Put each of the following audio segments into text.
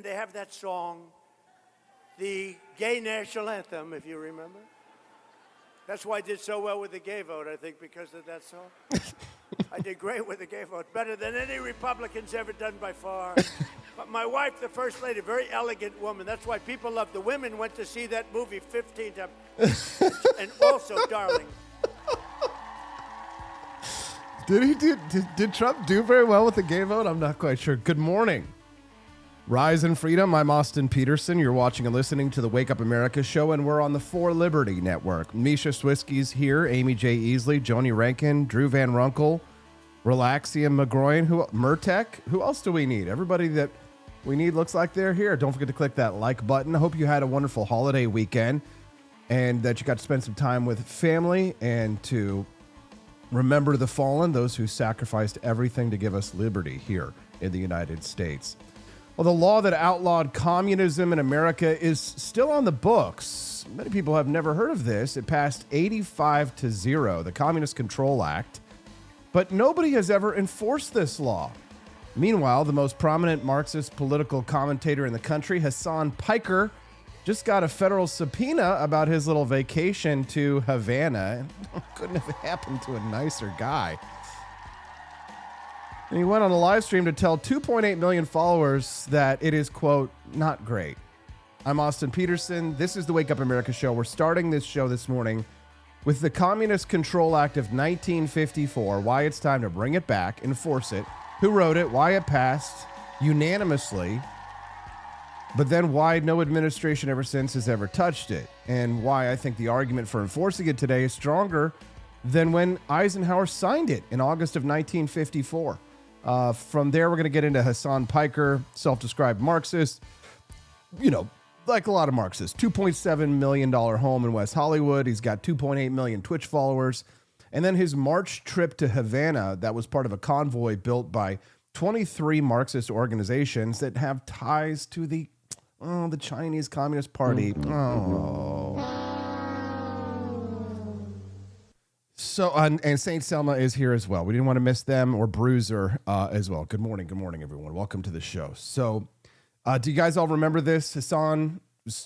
and they have that song, the gay national anthem, if you remember. That's why I did so well with the gay vote, I think, because of that song. I did great with the gay vote, better than any Republican's ever done by far. But my wife, the First Lady, very elegant woman. That's why people love the women went to see that movie 15 times. And also, darling. Did Trump do very well with the gay vote? I'm not quite sure. Good morning. Rise and Freedom. I'm Austin Peterson. You're watching and listening to the Wake Up America show, and we're on the For Liberty Network. Misha Swisky's here, Amy J. Easley, Joni Rankin, Drew Van Runkle, Relaxium McGroin, Murtek. Who else do we need? Everybody that we need looks like they're here. Don't forget to click that like button. I hope you had a wonderful holiday weekend and that you got to spend some time with family and to remember the fallen, those who sacrificed everything to give us liberty here in the United States. Well, the law that outlawed communism in America is still on the books. Many people have never heard of this. It passed 85-0, the Communist Control Act, but nobody has ever enforced this law. Meanwhile, the most prominent Marxist political commentator in the country, Hasan Piker, just got a federal subpoena about his little vacation to Havana. Couldn't have happened to a nicer guy. And he went on a live stream to tell 2.8 million followers that it is, quote, not great. I'm Austin Peterson. This is the Wake Up America show. We're starting this show this morning with the Communist Control Act of 1954, why it's time to bring it back, enforce it, who wrote it, why it passed unanimously, but then why no administration ever since has ever touched it, and why I think the argument for enforcing it today is stronger than when Eisenhower signed it in August of 1954. From there, we're going to get into Hasan Piker, self-described Marxist, like a lot of Marxists, $2.7 million home in West Hollywood. He's got 2.8 million Twitch followers. And then his March trip to Havana, that was part of a convoy built by 23 Marxist organizations that have ties to the Chinese Communist Party. So, and St. Selma is here as well. We didn't want to miss them, or Bruiser as well. Good morning, everyone. Welcome to the show. So, do you guys all remember this? Hasan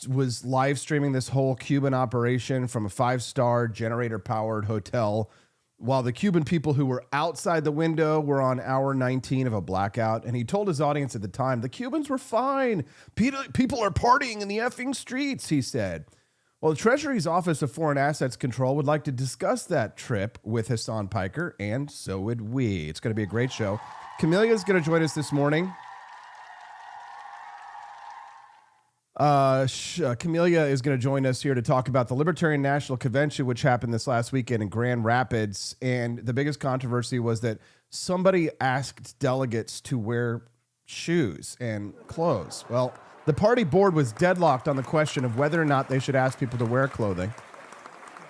was live streaming this whole Cuban operation from a 5-star generator-powered hotel, while the Cuban people who were outside the window were on hour 19 of a blackout. And he told his audience at the time, the Cubans were fine. People are partying in the effing streets, he said. Well, the Treasury's Office of Foreign Assets Control would like to discuss that trip with Hasan Piker, and so would we. It's going to be a great show. Camellia is going to join us this morning. Camellia is going to join us here to talk about the Libertarian National Convention, which happened this last weekend in Grand Rapids. And the biggest controversy was that somebody asked delegates to wear shoes and clothes. Well, the party board was deadlocked on the question of whether or not they should ask people to wear clothing.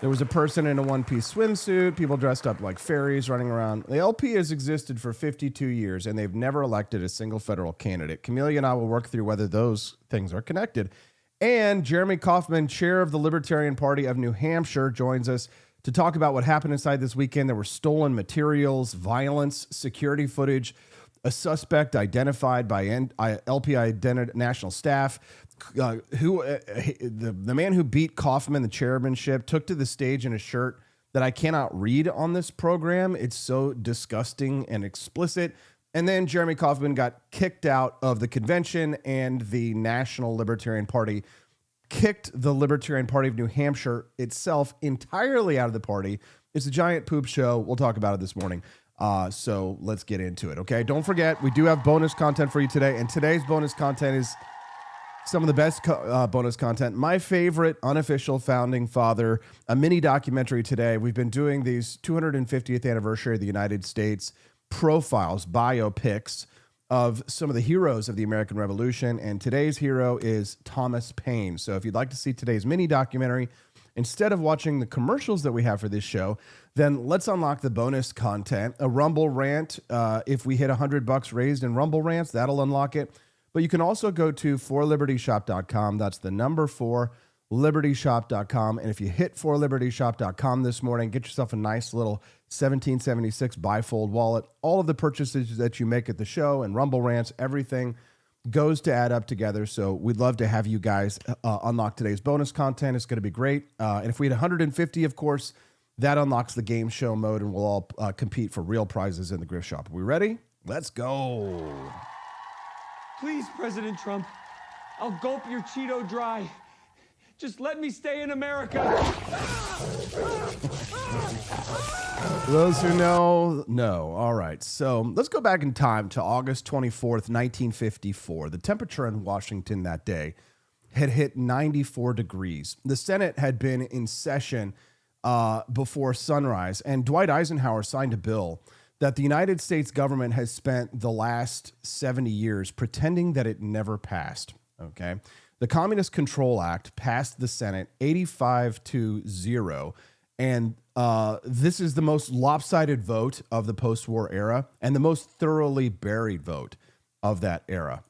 There was a person in a one-piece swimsuit, people dressed up like fairies running around. The LP has existed for 52 years, and they've never elected a single federal candidate. Camellia and I will work through whether those things are connected. And Jeremy Kaufman, chair of the Libertarian Party of New Hampshire, joins us to talk about what happened inside this weekend. There were stolen materials, violence, security footage, a suspect identified by LP national staff, the man who beat Kaufman the chairmanship took to the stage in a shirt that I cannot read on this program. It's so disgusting and explicit. And then Jeremy Kaufman got kicked out of the convention, and the National Libertarian Party kicked the Libertarian Party of New Hampshire itself entirely out of the party. It's a giant poop show. We'll talk about it this morning. So let's get into it. Okay. Don't forget, we do have bonus content for you today. And today's bonus content is some of the best bonus content. My favorite unofficial founding father, a mini documentary today. We've been doing these 250th anniversary of the United States profiles, biopics of some of the heroes of the American Revolution. And today's hero is Thomas Paine. So if you'd like to see today's mini documentary, instead of watching the commercials that we have for this show, then let's unlock the bonus content. A Rumble rant. If we hit $100 raised in Rumble rants, that'll unlock it. But you can also go to forlibertyshop.com. That's the number 4, libertyshop.com. And if you hit forlibertyshop.com this morning, get yourself a nice little 1776 bifold wallet. All of the purchases that you make at the show and Rumble rants, everything goes to add up together. So we'd love to have you guys unlock today's bonus content. It's going to be great. And if we had 150, of course, that unlocks the game show mode, and we'll all compete for real prizes in the gift shop. Are we ready? Let's go. Please, President Trump, I'll gulp your Cheeto dry. Just let me stay in America. Those who know. All right. So let's go back in time to August 24th, 1954. The temperature in Washington that day had hit 94 degrees. The Senate had been in session before sunrise, and Dwight Eisenhower signed a bill that the United States government has spent the last 70 years pretending that it never passed. Okay. The Communist Control Act passed the Senate 85-0, and this is the most lopsided vote of the post-war era and the most thoroughly buried vote of that era.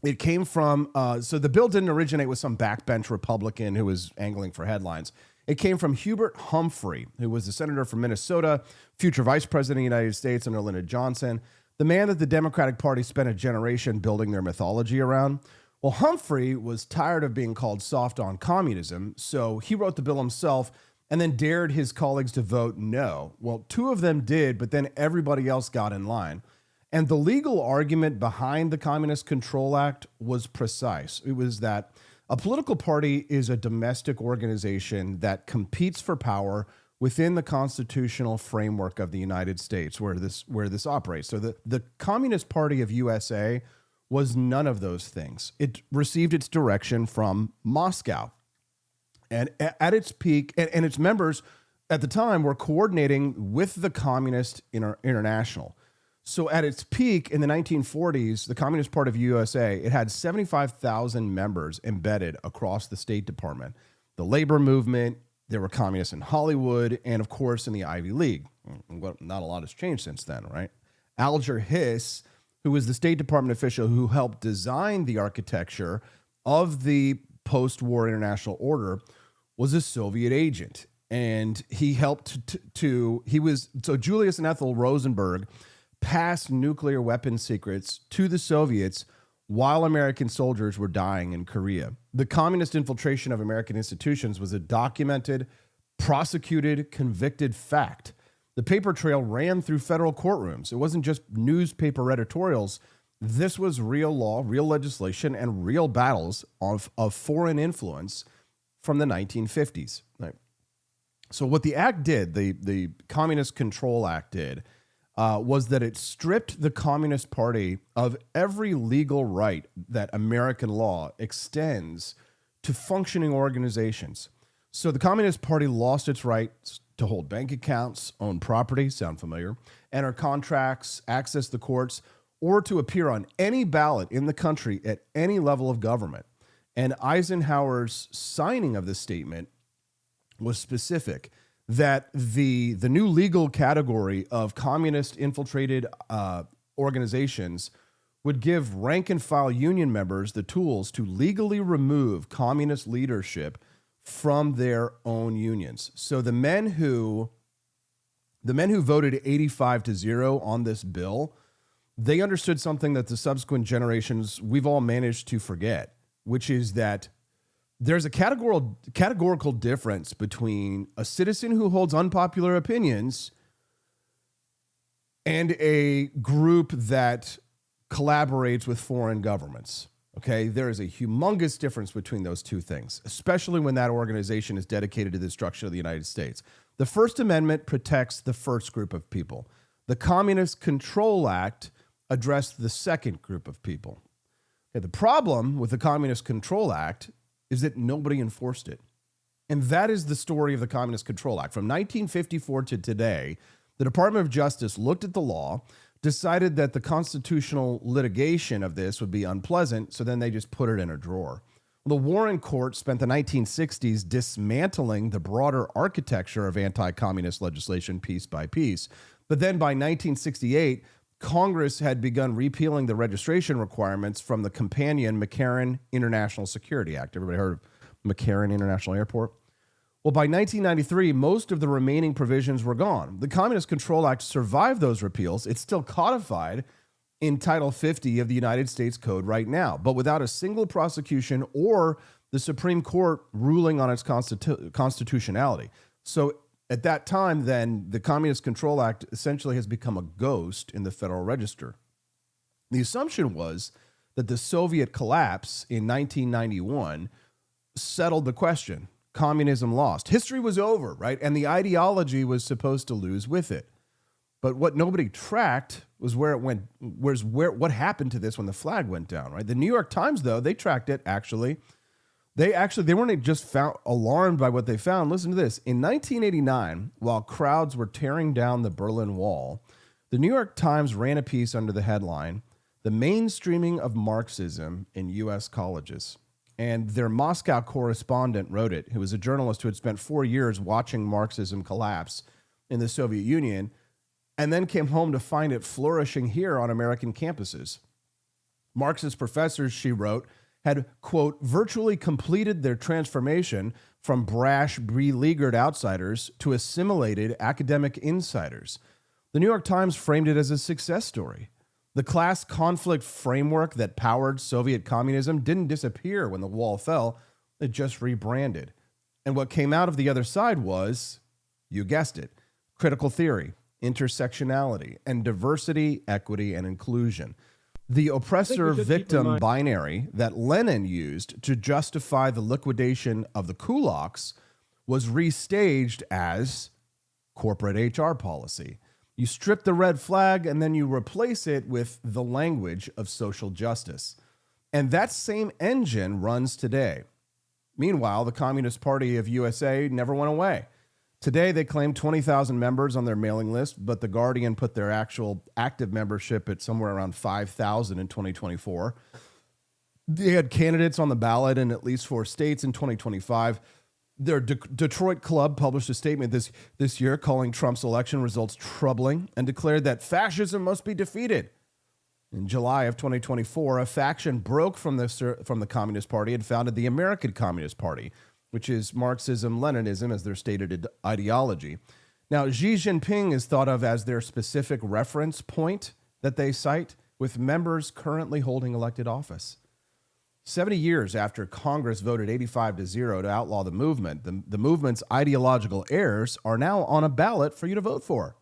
It came from, so the bill didn't originate with some backbench Republican who was angling for headlines. It came from Hubert Humphrey, who was the senator from Minnesota, future vice president of the United States under Lyndon Johnson, the man that the Democratic Party spent a generation building their mythology around. Well, Humphrey was tired of being called soft on communism, so he wrote the bill himself and then dared his colleagues to vote no. Well, two of them did, but then everybody else got in line. And the legal argument behind the Communist Control Act was precise. It was that a political party is a domestic organization that competes for power within the constitutional framework of the United States where this operates. So the Communist Party of USA was none of those things. It received its direction from Moscow. And at its peak, and its members at the time were coordinating with the Communist International. So at its peak in the 1940s, the Communist Party of USA, it had 75,000 members embedded across the State Department, the labor movement, there were communists in Hollywood, and of course in the Ivy League. Well, not a lot has changed since then, right? Alger Hiss, who was the State Department official who helped design the architecture of the post-war international order, was a Soviet agent. And he helped so Julius and Ethel Rosenberg passed nuclear weapon secrets to the Soviets while American soldiers were dying in Korea. The communist infiltration of American institutions was a documented, prosecuted, convicted fact. The paper trail ran through federal courtrooms. It wasn't just newspaper editorials. This was real law, real legislation, and real battles of foreign influence from the 1950s. Right. So what the act did, the Communist Control Act did, was that it stripped the Communist Party of every legal right that American law extends to functioning organizations. So the Communist Party lost its rights to hold bank accounts, own property, sound familiar, enter contracts, access the courts, or to appear on any ballot in the country at any level of government. And Eisenhower's signing of this statement was specific that the new legal category of communist infiltrated organizations would give rank and file union members the tools to legally remove communist leadership from their own unions. So the men who voted 85-0 on this bill, they understood something that the subsequent generations we've all managed to forget, which is that there's a categorical difference between a citizen who holds unpopular opinions and a group that collaborates with foreign governments. Okay, there is a humongous difference between those two things, especially when that organization is dedicated to the destruction of the United States. The First Amendment protects the first group of people. The Communist Control Act addressed the second group of people. Okay, the problem with the Communist Control Act is that nobody enforced it. And that is the story of the Communist Control Act. From 1954 to today, the Department of Justice looked at the law, decided that the constitutional litigation of this would be unpleasant, so then they just put it in a drawer. The Warren Court spent the 1960s dismantling the broader architecture of anti-communist legislation piece by piece. But then by 1968, Congress had begun repealing the registration requirements from the companion McCarran International Security Act. Everybody heard of McCarran International Airport? Well, by 1993, most of the remaining provisions were gone. The Communist Control Act survived those repeals. It's still codified in Title 50 of the United States Code right now, but without a single prosecution or the Supreme Court ruling on its constitutionality. So at that time, then, the Communist Control Act essentially has become a ghost in the Federal Register. The assumption was that the Soviet collapse in 1991 settled the question. Communism lost. History was over, right? And the ideology was supposed to lose with it. But what nobody tracked was where it went, what happened to this when the flag went down, right? The New York Times, though, they tracked it actually. They weren't just alarmed by what they found. Listen to this. In 1989, while crowds were tearing down the Berlin Wall, the New York Times ran a piece under the headline, "The Mainstreaming of Marxism in U.S. Colleges." And their Moscow correspondent wrote it, who was a journalist who had spent 4 years watching Marxism collapse in the Soviet Union, and then came home to find it flourishing here on American campuses. Marxist professors, she wrote, had, quote, virtually completed their transformation from brash, beleaguered outsiders to assimilated academic insiders. The New York Times framed it as a success story. The class conflict framework that powered Soviet communism didn't disappear when the wall fell. It just rebranded. And what came out of the other side was, you guessed it, critical theory, intersectionality, and diversity, equity, and inclusion. The oppressor-victim binary that Lenin used to justify the liquidation of the kulaks was restaged as corporate HR policy. You strip the red flag and then you replace it with the language of social justice. And that same engine runs today. Meanwhile, the Communist Party of USA never went away. Today, they claim 20,000 members on their mailing list, but The Guardian put their actual active membership at somewhere around 5,000 in 2024. They had candidates on the ballot in at least 4 states in 2025. Their Detroit club published a statement this year calling Trump's election results troubling and declared that fascism must be defeated. In July of 2024, a faction broke from the Communist Party and founded the American Communist Party, which is Marxism-Leninism as their stated ideology. Now, Xi Jinping is thought of as their specific reference point that they cite, with members currently holding elected office. 70 years after Congress voted 85-0 to outlaw the movement, the movement's ideological heirs are now on a ballot for you to vote for.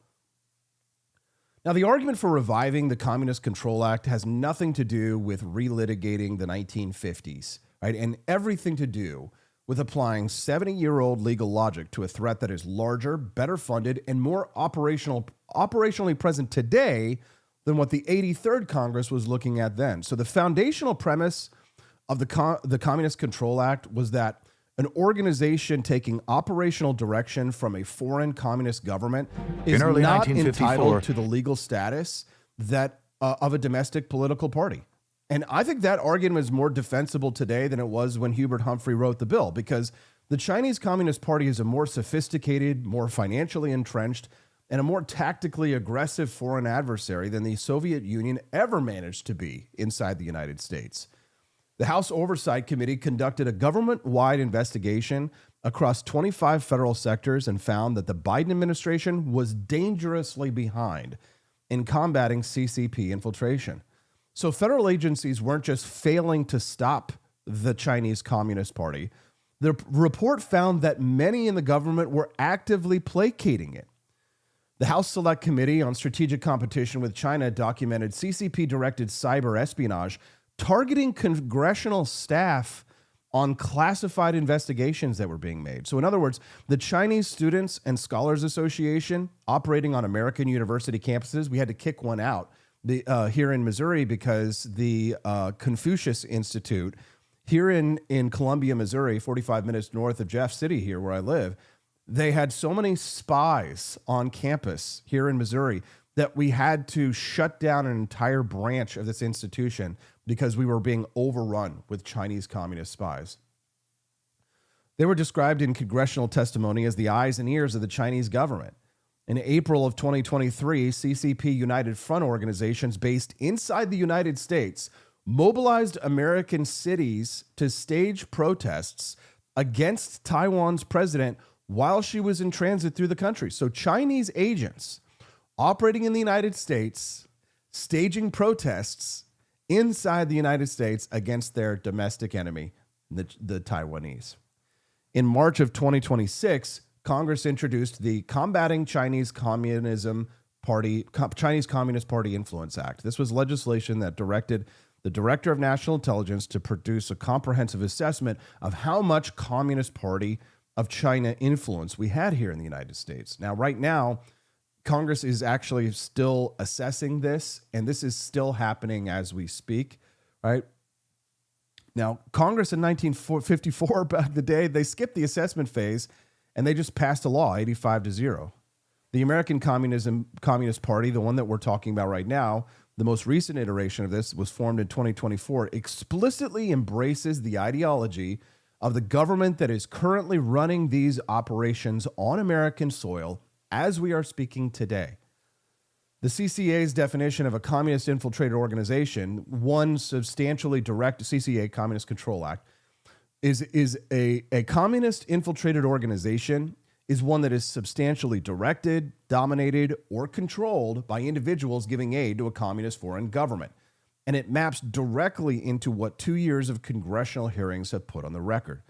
Now, the argument for reviving the Communist Control Act has nothing to do with relitigating the 1950s, right? And everything to do with applying 70-year-old legal logic to a threat that is larger, better funded, and more operationally present today than what the 83rd Congress was looking at then. So the foundational premise of the Communist Control Act was that an organization taking operational direction from a foreign communist government is not entitled to the legal status that of a domestic political party. And I think that argument is more defensible today than it was when Hubert Humphrey wrote the bill, because the Chinese Communist Party is a more sophisticated, more financially entrenched, and a more tactically aggressive foreign adversary than the Soviet Union ever managed to be inside the United States. The House Oversight Committee conducted a government-wide investigation across 25 federal sectors and found that the Biden administration was dangerously behind in combating CCP infiltration. So federal agencies weren't just failing to stop the Chinese Communist Party. The report found that many in the government were actively placating it. The House Select Committee on Strategic Competition with China documented CCP-directed cyber espionage targeting congressional staff on classified investigations that were being made. So in other words, the Chinese Students and Scholars Association operating on American university campuses, we had to kick one out here in Missouri because the Confucius Institute here in Columbia, Missouri, 45 minutes north of Jeff City here where I live, they had so many spies on campus here in Missouri that we had to shut down an entire branch of this institution because we were being overrun with Chinese communist spies. They were described in congressional testimony as the eyes and ears of the Chinese government. In April of 2023, CCP United Front organizations based inside the United States mobilized American cities to stage protests against Taiwan's president while she was in transit through the country. So Chinese agents operating in the United States staging protests inside the United States against their domestic enemy, the Taiwanese. In March of 2026, Congress introduced the Combating Chinese Communist Party Influence Act. This was legislation that directed the Director of National Intelligence to produce a comprehensive assessment of how much Communist Party of China influence we had here in the United States. Now, right now, Congress is actually still assessing this, and this is still happening as we speak, right? Now, Congress in 1954, back in the day, they skipped the assessment phase, and they just passed a law, 85-0. The American Communist Party, the one that we're talking about right now, the most recent iteration of this was formed in 2024, explicitly embraces the ideology of the government that is currently running these operations on American soil as we are speaking today. The CCA's definition of a communist infiltrated organization, one substantially direct CCA, Communist Control Act, is a communist infiltrated organization is one that is substantially directed, dominated, or controlled by individuals giving aid to a communist foreign government. And it maps directly into what 2 years of congressional hearings have put on the record.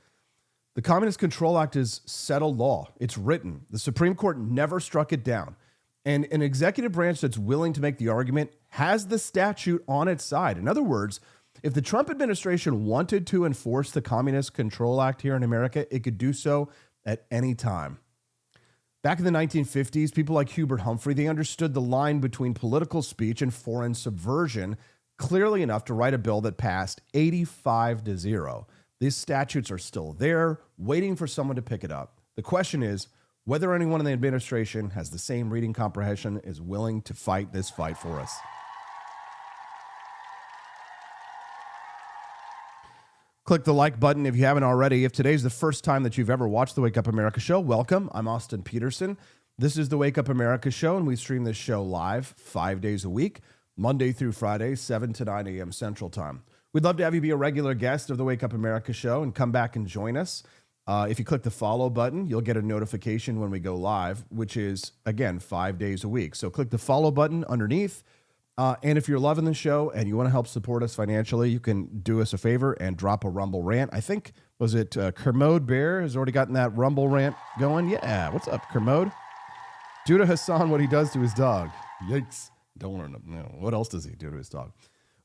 The Communist Control Act is settled law. It's written. The Supreme Court never struck it down. And an executive branch that's willing to make the argument has the statute on its side. In other words, if the Trump administration wanted to enforce the Communist Control Act here in America, it could do so at any time. Back in the 1950s, people like Hubert Humphrey, they understood the line between political speech and foreign subversion clearly enough to write a bill that passed 85-0. These statutes are still there, waiting for someone to pick it up. The question is whether anyone in the administration has the same reading comprehension, is willing to fight this fight for us. Click the like button if you haven't already. If today's the first time that you've ever watched the Wake Up America show, welcome. I'm Austin Peterson. This is the Wake Up America show, and we stream this show live 5 days a week, Monday through Friday, 7 to 9 a.m. Central Time. We'd love to have you be a regular guest of the Wake Up America show and come back and join us. If you click the follow button, you'll get a notification when we go live, which is, again, 5 days a week. So click the follow button underneath. And if you're loving the show and you want to help support us financially, you can do us a favor and drop a Rumble rant. I think, was it Kermode Bear has already gotten that Rumble rant going? Yeah. What's up, Kermode? Do to Hasan what he does to his dog. Yikes. Don't want to know. What else does he do to his dog?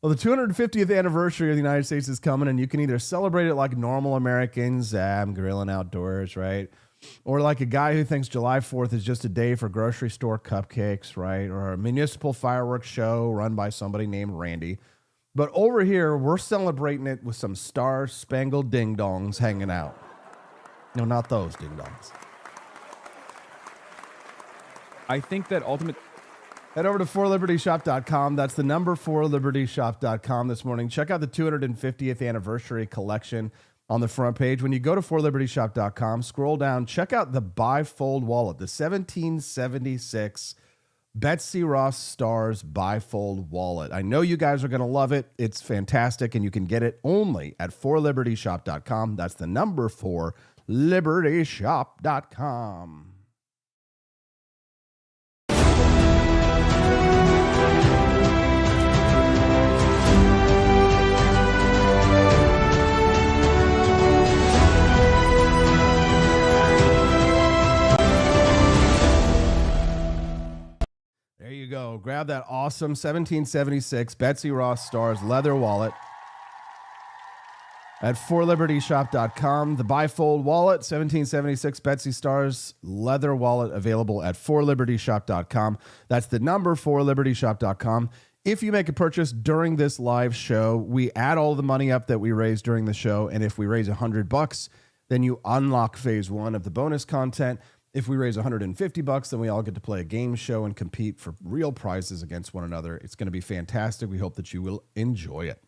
Well, the 250th anniversary of the United States is coming, and you can either celebrate it like normal Americans, I'm grilling outdoors, right? Or like a guy who thinks July 4th is just a day for grocery store cupcakes, right? Or a municipal fireworks show run by somebody named Randy. But over here, we're celebrating it with some star-spangled ding-dongs hanging out. No, not those ding-dongs. I think that ultimately... Head over to forlibertyshop.com. That's the number 4libertyshop.com this morning. Check out the 250th anniversary collection on the front page. When you go to forlibertyshop.com, scroll down, check out the bifold wallet, the 1776 Betsy Ross Stars bifold wallet. I know you guys are going to love it. It's fantastic, and you can get it only at forlibertyshop.com. That's the number 4libertyshop.com. There you go. Grab that awesome 1776 Betsy Ross Stars leather wallet at forlibertyshop.com. The bifold wallet, 1776 Betsy Stars leather wallet, available at forlibertyshop.com. That's the number 4libertyshop.com. If you make a purchase during this live show, we add all the money up that we raise during the show. And if we raise $100, then you unlock phase one of the bonus content. If we raise $150, then we all get to play a game show and compete for real prizes against one another. It's going to be fantastic. We hope that you will enjoy it.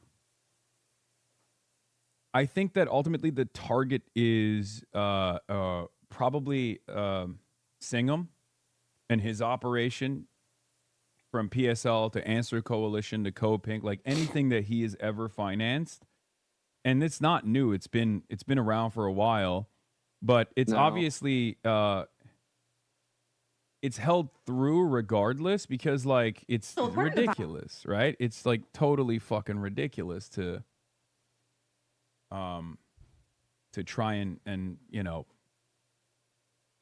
I think that ultimately the target is probably Singham and his operation, from PSL to Answer Coalition to CodePink, like anything that he has ever financed. And it's not new. It's been around for a while, but it's obviously it's held through regardless because like it's ridiculous, right? It's like totally fucking ridiculous to try and you know,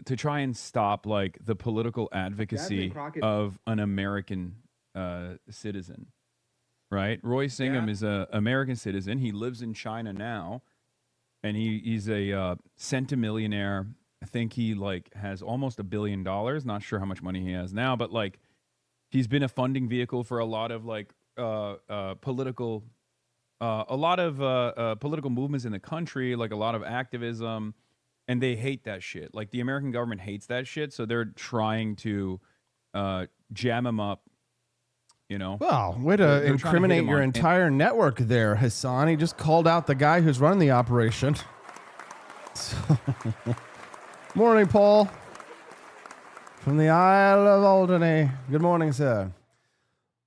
to try and stop like the political advocacy of an American citizen, right? Roy Singham is a American citizen. He lives in China now, and he's a centimillionaire. I think he like has almost $1 billion. Not sure how much money he has now, but like he's been a funding vehicle for a lot of like political movements in the country, like a lot of activism, and they hate that shit. Like the American government hates that shit, so they're trying to jam him up. You know, well, way to incriminate your entire network there, Hasan. He just called out the guy who's running the operation. Morning, Paul. From the Isle of Alderney. Good morning, sir.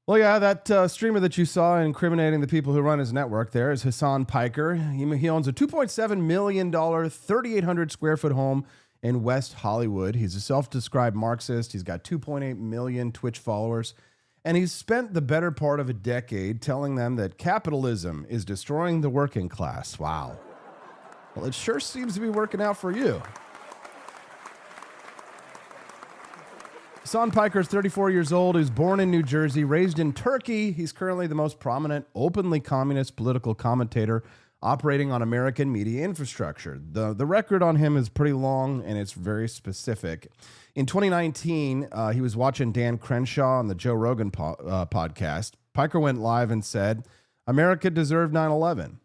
Well, yeah, that streamer that you saw incriminating the people who run his network there is Hasan Piker. He owns a $2.7 million, 3,800 square foot home in West Hollywood. He's a self-described Marxist. He's got 2.8 million Twitch followers. And he's spent the better part of a decade telling them that capitalism is destroying the working class. Wow. Well, it sure seems to be working out for you. Hasan Piker is 34 years old. He was born in New Jersey, raised in Turkey. He's currently the most prominent, openly communist political commentator operating on American media infrastructure. The record on him is pretty long, and it's very specific. In 2019, he was watching Dan Crenshaw on the Joe Rogan podcast. Piker went live and said, "America deserved 9/11."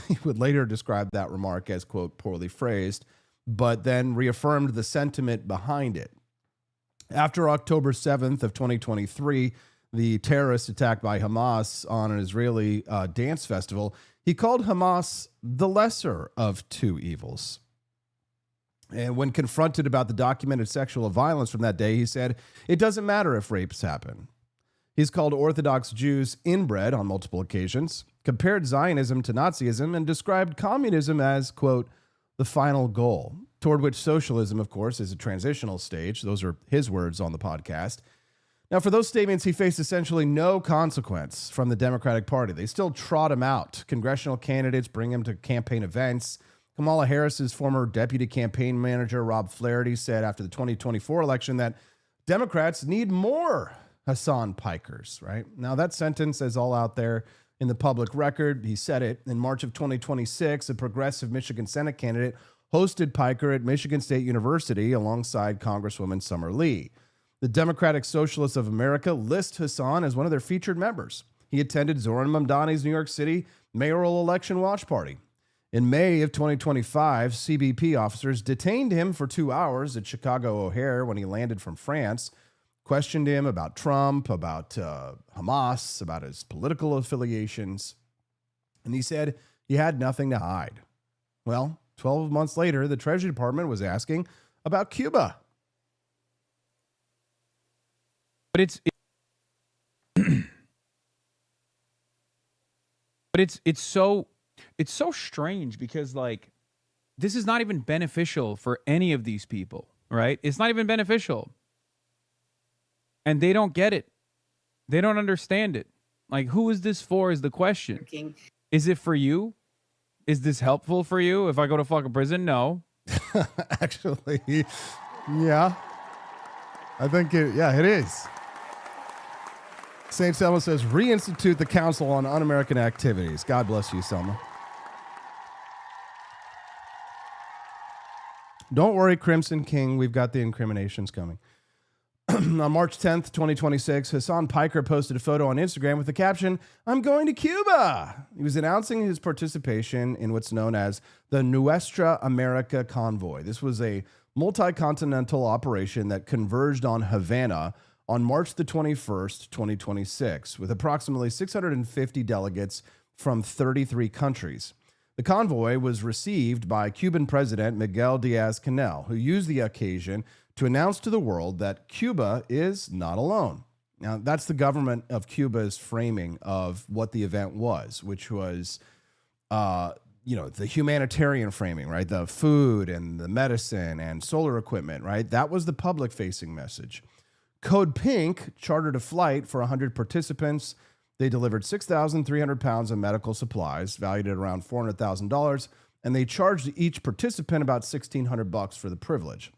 He would later describe that remark as, quote, poorly phrased, but then reaffirmed the sentiment behind it. After October 7th of 2023, the terrorist attack by Hamas on an Israeli dance festival, he called Hamas the lesser of two evils. And when confronted about the documented sexual violence from that day, he said, "It doesn't matter if rapes happen." He's called Orthodox Jews inbred on multiple occasions, compared Zionism to Nazism, and described communism as, quote, the final goal, toward which socialism, of course, is a transitional stage. Those are his words on the podcast. Now, for those statements, he faced essentially no consequence from the Democratic Party. They still trot him out. Congressional candidates bring him to campaign events. Kamala Harris's former deputy campaign manager, Rob Flaherty, said after the 2024 election that Democrats need more Hasan Pikers, right? Now, that sentence is all out there in the public record. He said it in March of 2026. A progressive Michigan Senate candidate hosted Piker at Michigan State University alongside Congresswoman Summer Lee. The Democratic Socialists of America list Hasan as one of their featured members. He attended Zoran Mamdani's New York City mayoral election watch party. In May of 2025, CBP officers detained him for 2 hours at Chicago O'Hare when he landed from France, questioned him about Trump, about Hamas, about his political affiliations, and he said he had nothing to hide. Well, 12 months later, the Treasury Department was asking about Cuba. But it's so strange because like this is not even beneficial for any of these people, right? It's not even beneficial. And they don't get it. They don't understand it. Like, who is this for is the question. Is it for you? Is this helpful for you if I go to fucking prison? No. Actually, yeah. I think it is. St. Selma says, reinstitute the Council on Un-American Activities. God bless you, Selma. Don't worry, Crimson King. We've got the incriminations coming. On March 10th, 2026, Hasan Piker posted a photo on Instagram with the caption, "I'm going to Cuba." He was announcing his participation in what's known as the Nuestra América Convoy. This was a multi-continental operation that converged on Havana on March the 21st, 2026, with approximately 650 delegates from 33 countries. The convoy was received by Cuban President Miguel Diaz-Canel, who used the occasion to announce to the world that Cuba is not alone. Now, that's the government of Cuba's framing of what the event was, which was the humanitarian framing, right? The food and the medicine and solar equipment, right? That was the public-facing message. CodePink chartered a flight for 100 participants. They delivered 6,300 pounds of medical supplies, valued at around $400,000, and they charged each participant about $1,600 for the privilege.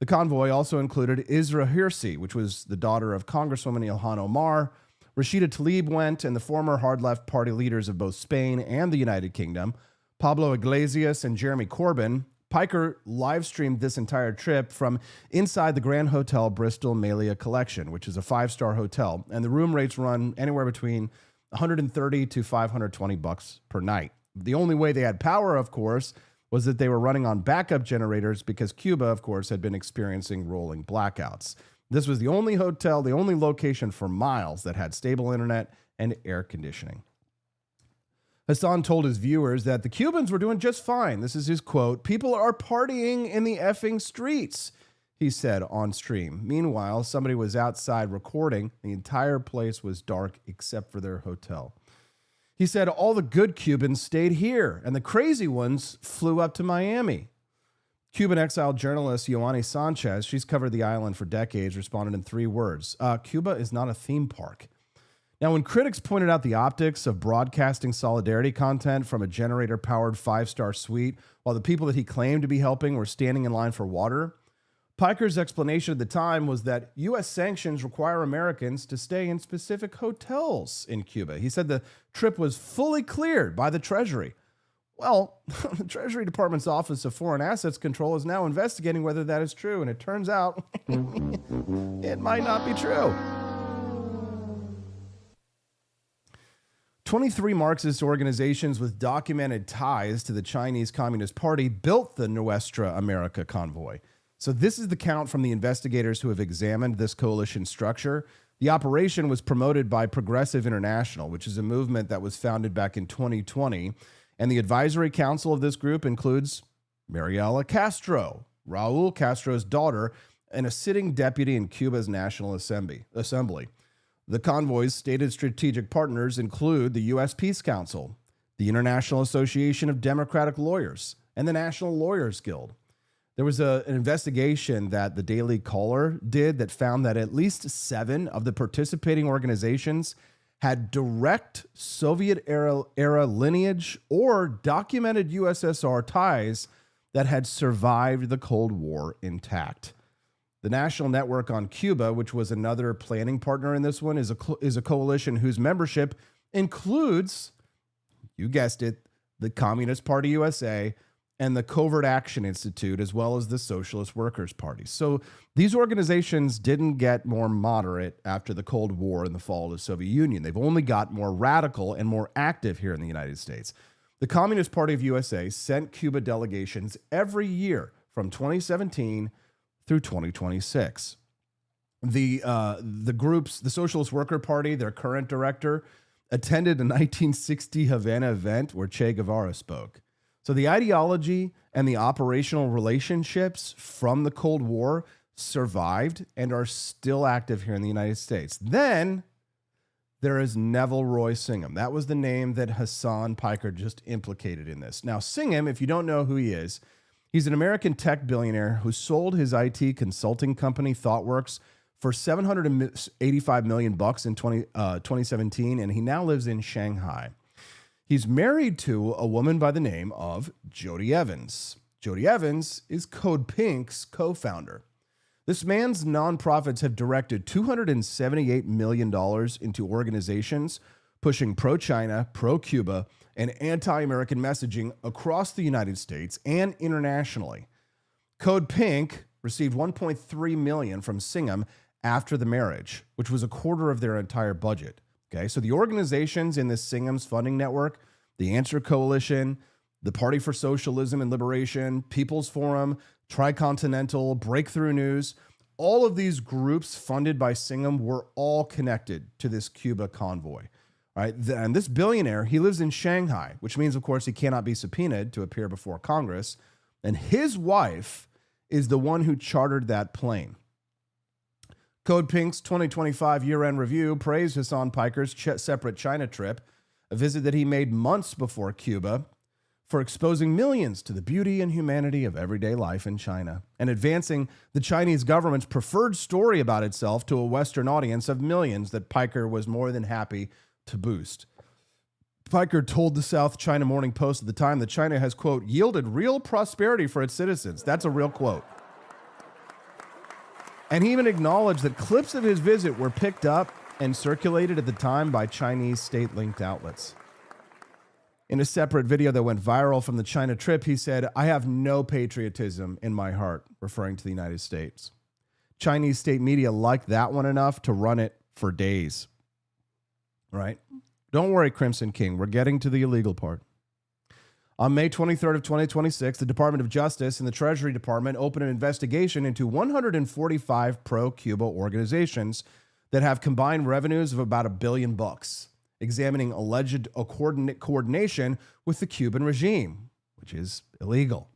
The convoy also included Isra Hirsi, which was the daughter of Congresswoman Ilhan Omar. Rashida Tlaib went, and the former hard-left party leaders of both Spain and the United Kingdom, Pablo Iglesias and Jeremy Corbyn. Piker live-streamed this entire trip from inside the Grand Hotel Bristol Malia Collection, which is a 5-star hotel, and the room rates run anywhere between $130 to $520 per night. The only way they had power, of course, was that they were running on backup generators because Cuba, of course, had been experiencing rolling blackouts. This was the only hotel, the only location for miles that had stable internet and air conditioning. Hasan told his viewers that the Cubans were doing just fine. This is his quote. "People are partying in the effing streets," he said on stream. Meanwhile, somebody was outside recording. The entire place was dark except for their hotel. He said all the good Cubans stayed here, and the crazy ones flew up to Miami. Cuban exiled journalist Yoani Sanchez, she's covered the island for decades, responded in 3 words. Cuba is not a theme park. Now, when critics pointed out the optics of broadcasting solidarity content from a generator-powered 5-star suite while the people that he claimed to be helping were standing in line for water, Piker's explanation at the time was that U.S. sanctions require Americans to stay in specific hotels in Cuba. He said the trip was fully cleared by the Treasury. Well, the Treasury Department's Office of Foreign Assets Control is now investigating whether that is true, and it turns out it might not be true. 23 Marxist organizations with documented ties to the Chinese Communist Party built the Nuestra América Convoy. So this is the count from the investigators who have examined this coalition structure. The operation was promoted by Progressive International, which is a movement that was founded back in 2020. And the advisory council of this group includes Mariela Castro, Raul Castro's daughter, and a sitting deputy in Cuba's National Assembly. The convoy's stated strategic partners include the U.S. Peace Council, the International Association of Democratic Lawyers, and the National Lawyers Guild. There was an investigation that the Daily Caller did that found that at least 7 of the participating organizations had direct Soviet-era lineage or documented USSR ties that had survived the Cold War intact. The National Network on Cuba, which was another planning partner in this one, is a coalition whose membership includes, you guessed it, the Communist Party USA and the Covert Action Institute, as well as the Socialist Workers' Party. So these organizations didn't get more moderate after the Cold War and the fall of the Soviet Union. They've only got more radical and more active here in the United States. The Communist Party of USA sent Cuba delegations every year from 2017 through 2026. The groups, the Socialist Worker Party, their current director, attended a 1960 Havana event where Che Guevara spoke. So the ideology and the operational relationships from the Cold War survived and are still active here in the United States. Then there is Neville Roy Singham. That was the name that Hasan Piker just implicated in this. Now, Singham, if you don't know who he is, he's an American tech billionaire who sold his IT consulting company, ThoughtWorks, for $785 million in 2017, and he now lives in Shanghai. He's married to a woman by the name of Jody Evans. Jody Evans is CodePink's co-founder. This man's nonprofits have directed $278 million into organizations pushing pro-China, pro-Cuba, and anti-American messaging across the United States and internationally. CodePink received $1.3 million from Singham after the marriage, which was a quarter of their entire budget. Okay, so the organizations in this Singham's funding network, the Answer Coalition, the Party for Socialism and Liberation, People's Forum, Tricontinental, Breakthrough News, all of these groups funded by Singham were all connected to this Cuba convoy. All right, and this billionaire, he lives in Shanghai, which means, of course, he cannot be subpoenaed to appear before Congress. And his wife is the one who chartered that plane. CodePink's 2025 year-end review praised Hasan Piker's separate China trip, a visit that he made months before Cuba. for exposing millions to the beauty and humanity of everyday life in China and advancing the Chinese government's preferred story about itself to a Western audience of millions that Piker was more than happy to boost. Piker told the South China Morning Post at the time that China has, quote, yielded real prosperity for its citizens. That's a real quote. And he even acknowledged that clips of his visit were picked up and circulated at the time by Chinese state-linked outlets. In a separate video that went viral from the China trip, he said, I have no patriotism in my heart, referring to the United States. Chinese state media liked that one enough to run it for days. Right? Don't worry, Crimson King. We're getting to the illegal part. On May 23rd of 2026, the Department of Justice and the Treasury Department opened an investigation into 145 pro-Cuba organizations that have combined revenues of about $1 billion, examining alleged coordination with the Cuban regime, which is illegal.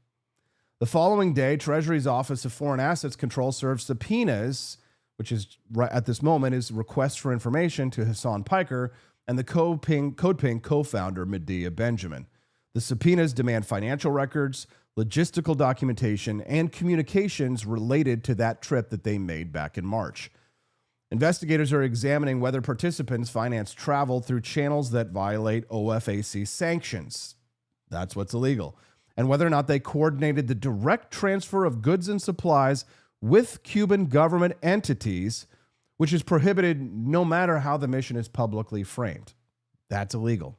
The following day, Treasury's Office of Foreign Assets Control served subpoenas, which is right at this moment is requests for information to Hasan Piker and the CodePink co-founder Medea Benjamin. The subpoenas demand financial records, logistical documentation, and communications related to that trip that they made back in March. Investigators are examining whether participants financed travel through channels that violate OFAC sanctions. That's what's illegal. And whether or not they coordinated the direct transfer of goods and supplies with Cuban government entities, which is prohibited no matter how the mission is publicly framed. That's illegal.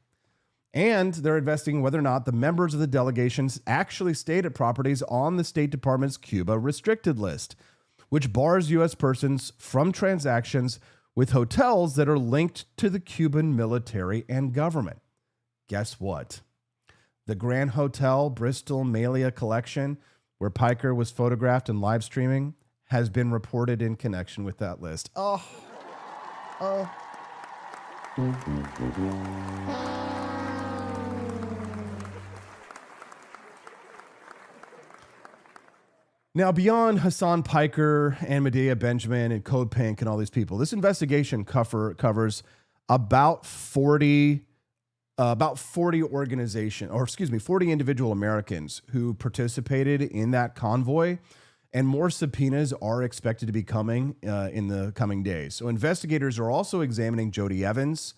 And they're investigating whether or not the members of the delegations actually stayed at properties on the State Department's Cuba restricted list, which bars U.S. persons from transactions with hotels that are linked to the Cuban military and government. Guess what? The Grand Hotel Bristol Malia Collection, where Piker was photographed and live streaming, has been reported in connection with that list. Now, beyond Hasan Piker and Medea Benjamin and CodePink and all these people, this investigation covers about 40 organizations, or 40 individual Americans who participated in that convoy, and more subpoenas are expected to be coming in the coming days. So investigators are also examining Jody Evans,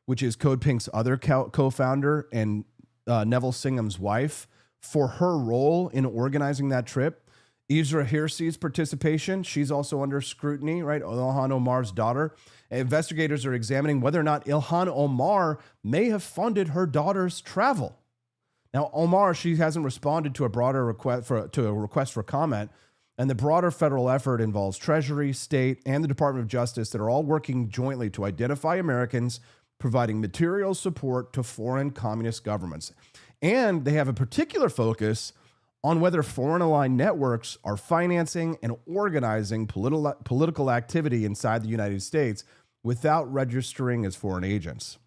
which is CodePink's other co-founder, and Neville Singham's wife, for her role in organizing that trip. Isra Hirsi's participation, she's also under scrutiny, right? Ilhan Omar's daughter. Investigators are examining whether or not Ilhan Omar may have funded her daughter's travel. Now, Omar, she hasn't responded to a broader request for comment, and the broader federal effort involves Treasury, State, and the Department of Justice that are all working jointly to identify Americans providing material support to foreign communist governments. And they have a particular focus on whether foreign-aligned networks are financing and organizing political activity inside the United States without registering as foreign agents.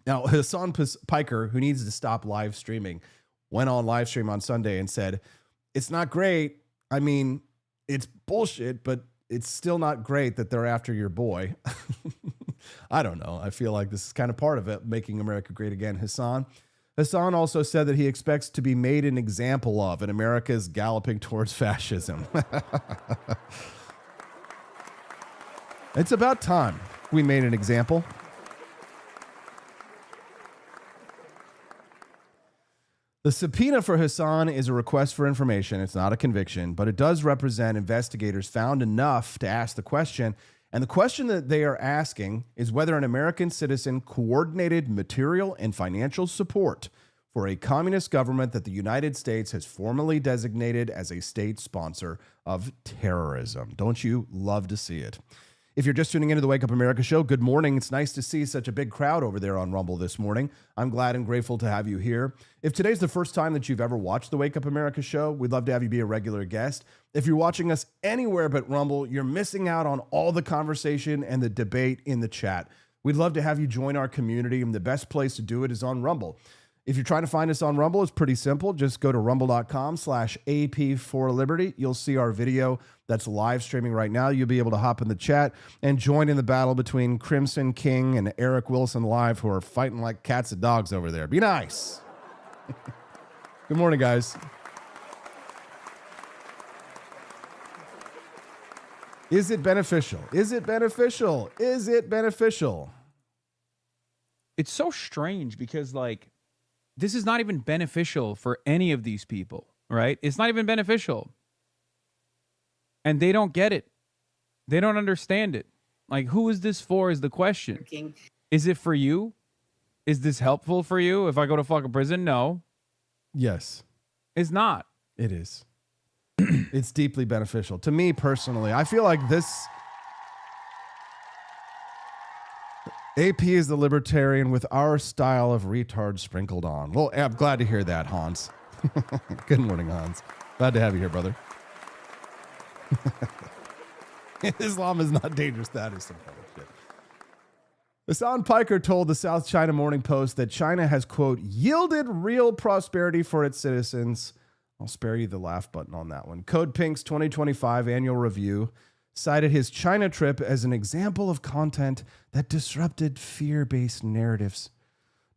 Now, Hasan Piker, who needs to stop live streaming, went on live stream on Sunday and said, it's not great. I mean, it's bullshit, but it's still not great that they're after your boy. I don't know. I feel like this is kind of part of it, making America great again. Hasan also said that he expects to be made an example of, and America is galloping towards fascism. It's about time we made an example. The subpoena for Hasan is a request for information. It's not a conviction, but it does represent investigators found enough to ask the question. And the question that they are asking is whether an American citizen coordinated material and financial support for a communist government that the United States has formally designated as a state sponsor of terrorism. Don't you love to see it? If you're just tuning into the Wake Up America show, good morning. It's nice to see such a big crowd over there on Rumble this morning. I'm glad and grateful to have you here. If today's the first time that you've ever watched the Wake Up America show, we'd love to have you be a regular guest. If you're watching us anywhere but Rumble, you're missing out on all the conversation and the debate in the chat. We'd love to have you join our community, and the best place to do it is on Rumble. If you're trying to find us on Rumble, it's pretty simple. Just go to rumble.com/AP4Liberty. You'll see our video that's live streaming right now. You'll be able to hop in the chat and join in the battle between Crimson King and Eric Wilson Live, who are fighting like cats and dogs over there. Be nice. Good morning, guys. Is it beneficial? Is it beneficial? Is it beneficial? It's so strange because, like, this is not even beneficial for any of these people, right? It's not even beneficial. And they don't get it. They don't understand it. Like, who is this for is the question. Is it for you? Is this helpful for you if I go to fucking prison? No. Yes. It's not. It is. It's deeply beneficial. To me personally, I feel like this... AP is the libertarian with our style of retard sprinkled on. Well, I'm glad to hear that, Hans. Good morning, Hans. Glad to have you here, brother. Islam is not dangerous. That is some kind of shit. Hasan Piker told the South China Morning Post that China has, quote, yielded real prosperity for its citizens. I'll spare you the laugh button on that one. CodePink's 2025 annual review cited his China trip as an example of content that disrupted fear-based narratives.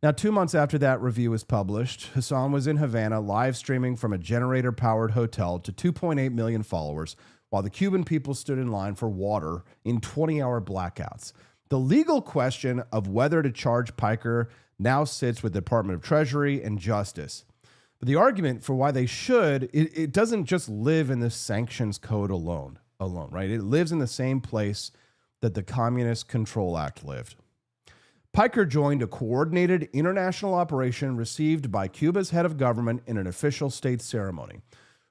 Now, 2 months after that review was published, Hasan was in Havana live streaming from a generator-powered hotel to 2.8 million followers while the Cuban people stood in line for water in 20-hour blackouts. The legal question of whether to charge Piker now sits with the Department of Treasury and Justice. But the argument for why they should, it doesn't just live in the sanctions code alone, right? It lives in the same place that the Communist Control Act lived. Piker joined a coordinated international operation received by Cuba's head of government in an official state ceremony.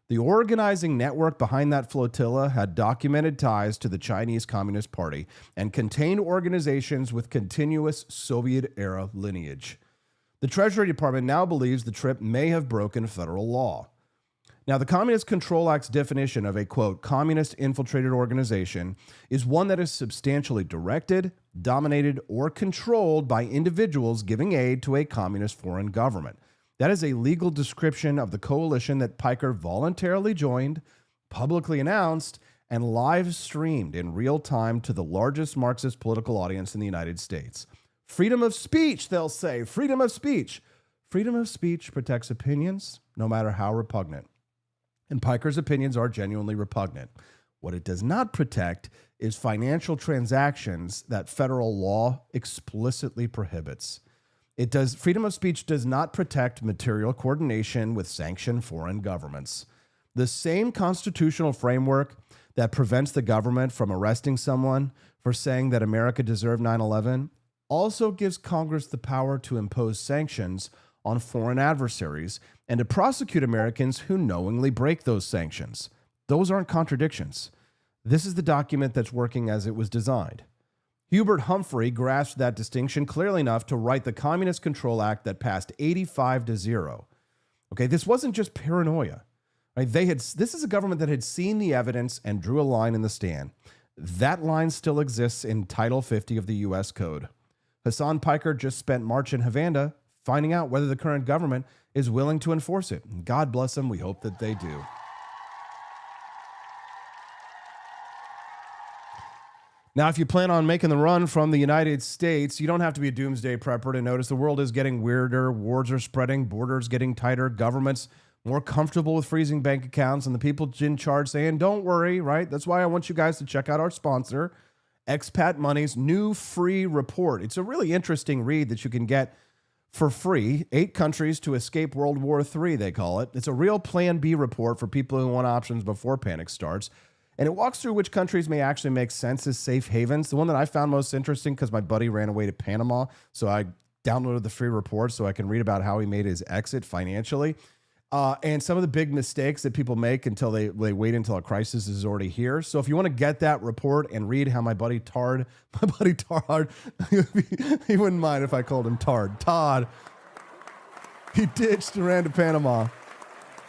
The organizing network behind that flotilla had documented ties to the Chinese Communist Party and contained organizations with continuous Soviet-era lineage. The Treasury Department now believes the trip may have broken federal law. Now, the Communist Control Act's definition of a, quote, communist infiltrated organization is one that is substantially directed, dominated, or controlled by individuals giving aid to a communist foreign government. That is a legal description of the coalition that Piker voluntarily joined, publicly announced, and live streamed in real time to the largest Marxist political audience in the United States. Freedom of speech, they'll say. Freedom of speech. Freedom of speech protects opinions, no matter how repugnant. And Piker's opinions are genuinely repugnant. What it does not protect is financial transactions that federal law explicitly prohibits. Freedom of speech does not protect material coordination with sanctioned foreign governments. The same constitutional framework that prevents the government from arresting someone for saying that America deserved 9/11 also gives Congress the power to impose sanctions on foreign adversaries and to prosecute Americans who knowingly break those sanctions. Those aren't contradictions. This is the document that's working as it was designed. Hubert Humphrey grasped that distinction clearly enough to write the Communist Control Act that passed 85-0. Okay, this wasn't just paranoia. Right? This is a government that had seen the evidence and drew a line in the sand. That line still exists in Title 50 of the U.S. Code. Hasan Piker just spent March in Havana finding out whether the current government is willing to enforce it. And God bless them, we hope that they do. Now, if you plan on making the run from the United States, you don't have to be a doomsday prepper to notice the world is getting weirder, wars are spreading, borders getting tighter, governments more comfortable with freezing bank accounts, and the people in charge saying, don't worry, right? That's why I want you guys to check out our sponsor, Expat Money's new free report. It's a really interesting read that you can get for free. 8 countries to escape World War III, they call it. It's a real Plan B report for people who want options before panic starts. And it walks through which countries may actually make sense as safe havens. The one that I found most interesting, because my buddy ran away to Panama, so I downloaded the free report so I can read about how he made his exit financially. And some of the big mistakes that people make until they wait until a crisis is already here. So if you want to get that report and read how my buddy Todd, he wouldn't mind if I called him Todd, he ditched and ran to Panama.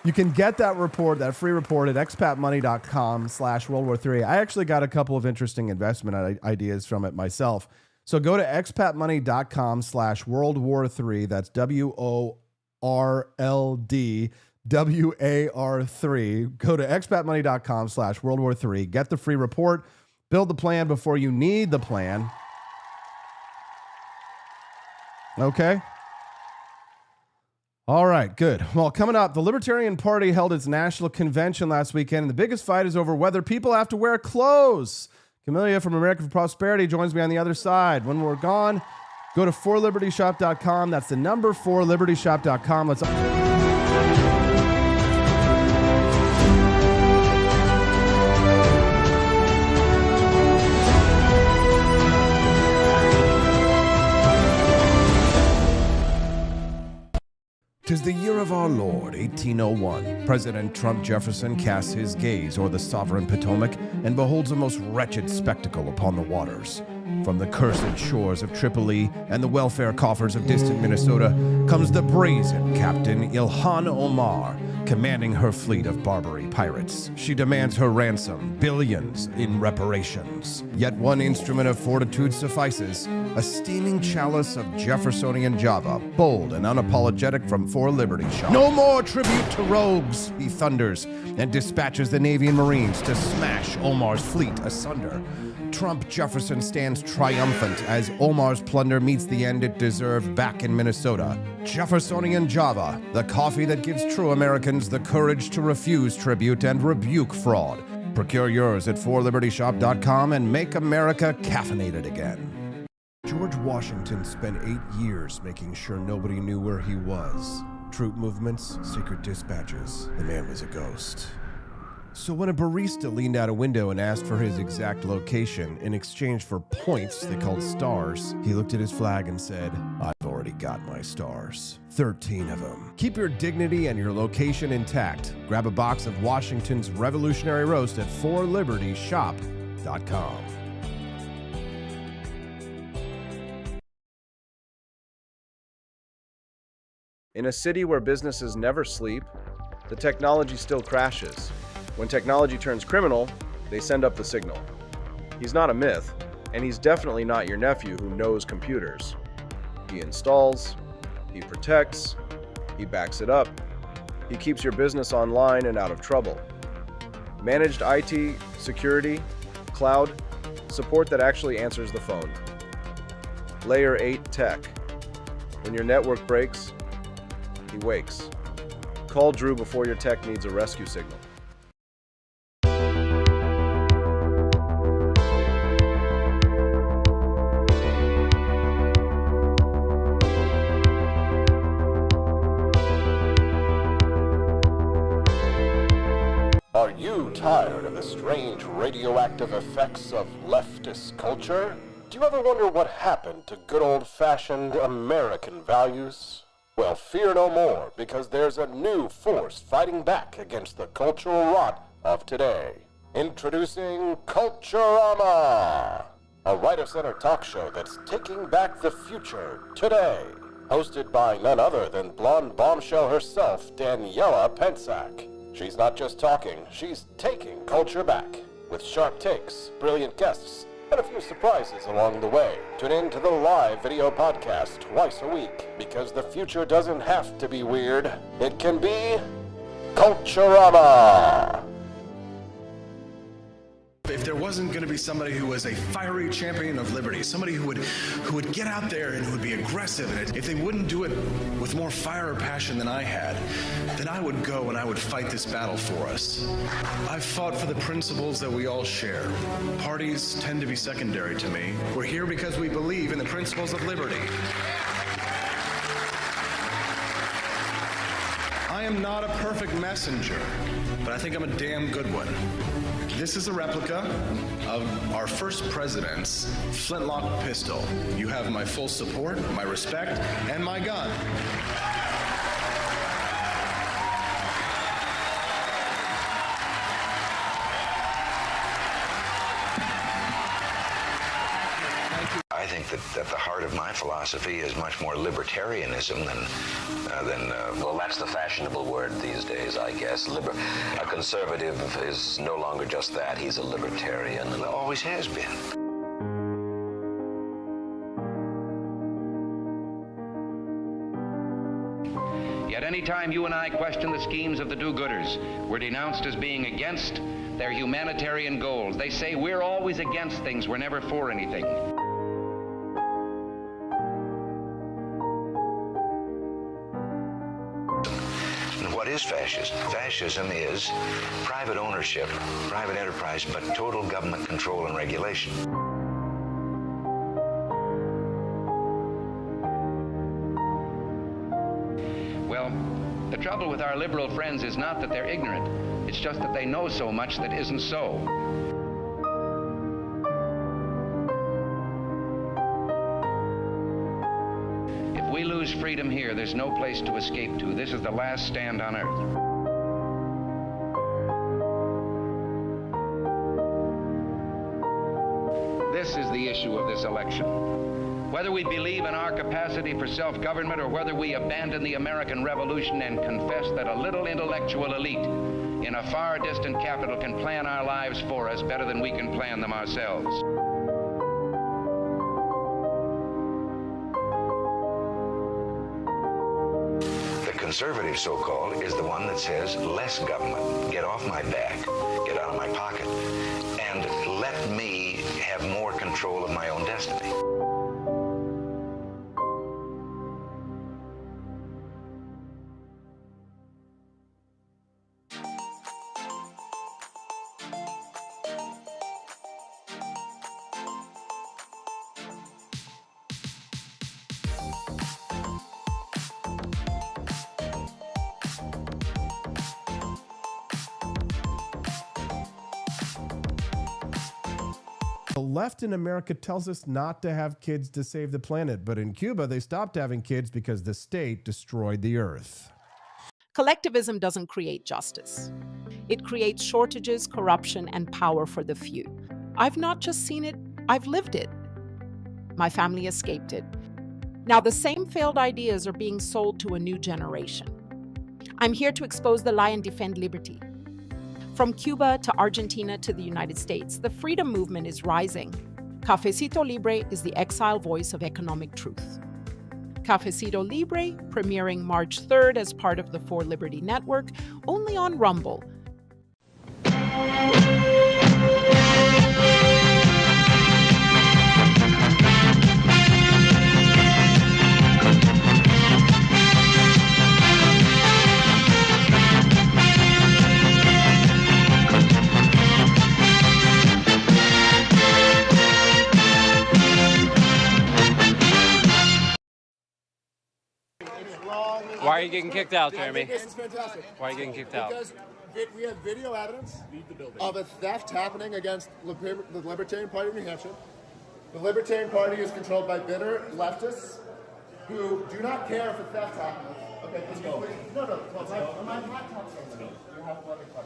You can get that report, that free report at expatmoney.com/World War III. I actually got a couple of interesting investment ideas from it myself. So go to expatmoney.com/World War III. That's WORLDWAR3. Go to expatmoney.com/World War III. Get the free report. Build the plan before you need the plan. Okay? All right, good. Well, coming up, the Libertarian Party held its national convention last weekend, and the biggest fight is over whether people have to wear clothes. Camellia from America for Prosperity joins me on the other side. When we're gone, go to forlibertyshop.com. That's the number 4libertyshop.com. Let's... 'Tis the year of our Lord, 1801. President Trump Jefferson casts his gaze o'er the sovereign Potomac and beholds a most wretched spectacle upon the waters. From the cursed shores of Tripoli and the welfare coffers of distant Minnesota comes the brazen Captain Ilhan Omar, commanding her fleet of Barbary pirates. She demands her ransom, billions in reparations. Yet one instrument of fortitude suffices, a steaming chalice of Jeffersonian Java, bold and unapologetic from For Liberty Shop. No more tribute to rogues, he thunders, and dispatches the Navy and Marines to smash Omar's fleet asunder. Trump Jefferson stands triumphant as Omar's plunder meets the end it deserved back in Minnesota. Jeffersonian Java, the coffee that gives true Americans the courage to refuse tribute and rebuke fraud. Procure yours at forlibertyshop.com and make America caffeinated again. George Washington spent 8 years making sure nobody knew where he was. Troop movements, secret dispatches. The man was a ghost. So when a barista leaned out a window and asked for his exact location in exchange for points they called stars, he looked at his flag and said, I've already got my stars. 13 of them. Keep your dignity and your location intact. Grab a box of Washington's Revolutionary Roast at forlibertyshop.com. In a city where businesses never sleep, the technology still crashes. When technology turns criminal, they send up the signal. He's not a myth, and he's definitely not your nephew who knows computers. He installs, he protects, he backs it up, he keeps your business online and out of trouble. Managed IT, security, cloud, support that actually answers the phone. Layer 8 tech. When your network breaks, he wakes. Call Drew before your tech needs a rescue signal. Are you tired of the strange radioactive effects of leftist culture? Do you ever wonder what happened to good old-fashioned American values? Well, fear no more, because there's a new force fighting back against the cultural rot of today. Introducing Culturama, a right-of-center talk show that's taking back the future today. Hosted by none other than blonde bombshell herself, Daniela Pensack. She's not just talking, she's taking culture back. With sharp takes, brilliant guests, and a few surprises along the way. Tune in to the live video podcast twice a week, because the future doesn't have to be weird. It can be Culturama. If there wasn't going to be somebody who was a fiery champion of liberty, somebody who would get out there and who would be aggressive, and if they wouldn't do it with more fire or passion than I had, then I would go and I would fight this battle for us. I've fought for the principles that we all share. Parties tend to be secondary to me. We're here because we believe in the principles of liberty. I am not a perfect messenger, but I think I'm a damn good one. This is a replica of our first president's flintlock pistol. You have my full support, my respect, and my gun. I think that the heart of my philosophy is much more libertarianism than well, that's the fashionable word these days, I guess. A conservative is no longer just that. He's a libertarian, and always has been. Yet any time you and I question the schemes of the do-gooders, we're denounced as being against their humanitarian goals. They say we're always against things, we're never for anything. is fascism? Fascism is private ownership, private enterprise, but total government control and regulation. Well, the trouble with our liberal friends is not that they're ignorant. It's just that they know so much that isn't so. If we lose freedom here, there's no place to escape to. This is the last stand on earth. This is the issue of this election. Whether we believe in our capacity for self-government or whether we abandon the American Revolution and confess that a little intellectual elite in a far distant capital can plan our lives for us better than we can plan them ourselves. The conservative, so-called, is the one that says less government, get off my back, get out of my pocket, and let me have more control of my own destiny. The left in America tells us not to have kids to save the planet, but in Cuba, they stopped having kids because the state destroyed the earth. Collectivism doesn't create justice. It creates shortages, corruption, and power for the few. I've not just seen it, I've lived it. My family escaped it. Now, the same failed ideas are being sold to a new generation. I'm here to expose the lie and defend liberty. From Cuba to Argentina to the United States, the freedom movement is rising. Cafecito Libre is the exile voice of economic truth. Cafecito Libre, premiering March 3rd as part of the For Liberty Network, only on Rumble. Why are you getting kicked out, Jeremy? This is fantastic. Why are you getting kicked out? Because we have video evidence of a theft happening against the Libertarian Party of New Hampshire. The Libertarian Party is controlled by bitter leftists who do not care if a theft happens. Okay, let's go. No, my laptop's over there. You have to let me talk.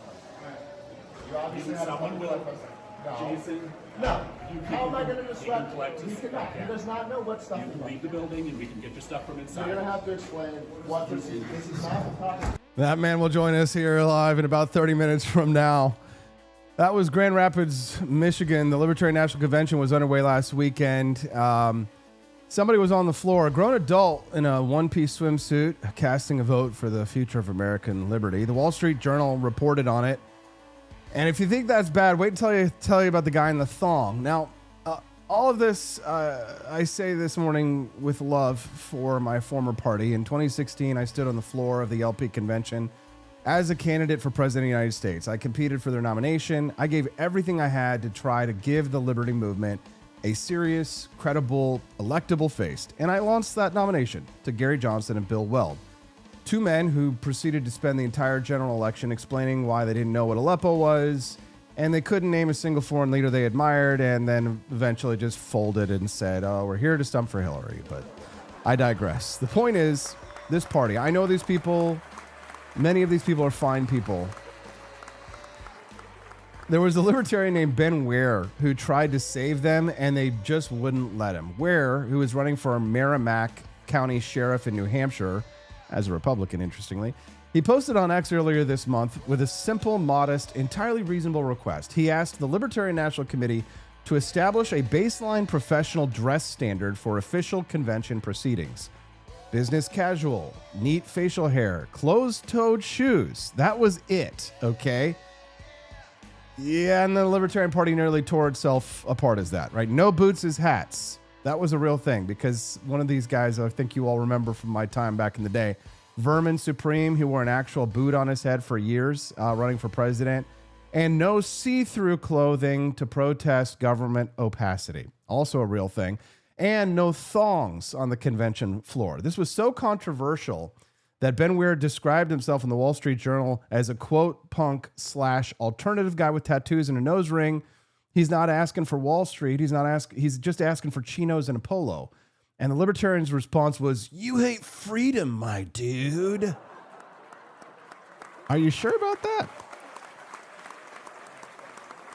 You obviously have someone with Jason. No. How am I going to disrupt? He does not know what stuff. You can leave the building and we can get your stuff from inside. You're going to have to explain what this is. This is not the topic. That man will join us here live in about 30 minutes from now. That was Grand Rapids, Michigan. The Libertarian National Convention was underway last weekend. Somebody was on the floor, a grown adult in a one-piece swimsuit, casting a vote for the future of American liberty. The Wall Street Journal reported on it. And if you think that's bad, wait until I tell you about the guy in the thong. Now, all of this, I say this morning with love for my former party. In 2016, I stood on the floor of the LP convention as a candidate for president of the United States. I competed for their nomination. I gave everything I had to try to give the liberty movement a serious, credible, electable face. And I launched that nomination to Gary Johnson and Bill Weld. Two men who proceeded to spend the entire general election explaining why they didn't know what Aleppo was, and they couldn't name a single foreign leader they admired, and then eventually just folded and said, oh, we're here to stump for Hillary. But I digress. The point is, this party, I know these people, many of these people are fine people. There was a libertarian named Ben Ware who tried to save them, and they just wouldn't let him. Ware, who was running for Merrimack County Sheriff in New Hampshire, as a Republican, interestingly, he posted on X earlier this month with a simple, modest, entirely reasonable request. He asked the Libertarian National Committee to establish a baseline professional dress standard for official convention proceedings. Business casual, neat facial hair, closed-toed shoes. That was it, okay? Yeah, and the Libertarian Party nearly tore itself apart as that, right? No boots as hats. That was a real thing because one of these guys, I think you all remember from my time back in the day, Vermin Supreme, who wore an actual boot on his head for years, running for president, and no see-through clothing to protest government opacity, also a real thing, and no thongs on the convention floor. This was so controversial that Ben Weir described himself in the Wall Street Journal as a quote punk / alternative guy with tattoos and a nose ring. He's not asking for Wall Street. He's just asking for chinos and a polo. And the Libertarians' response was, "You hate freedom, my dude." Are you sure about that?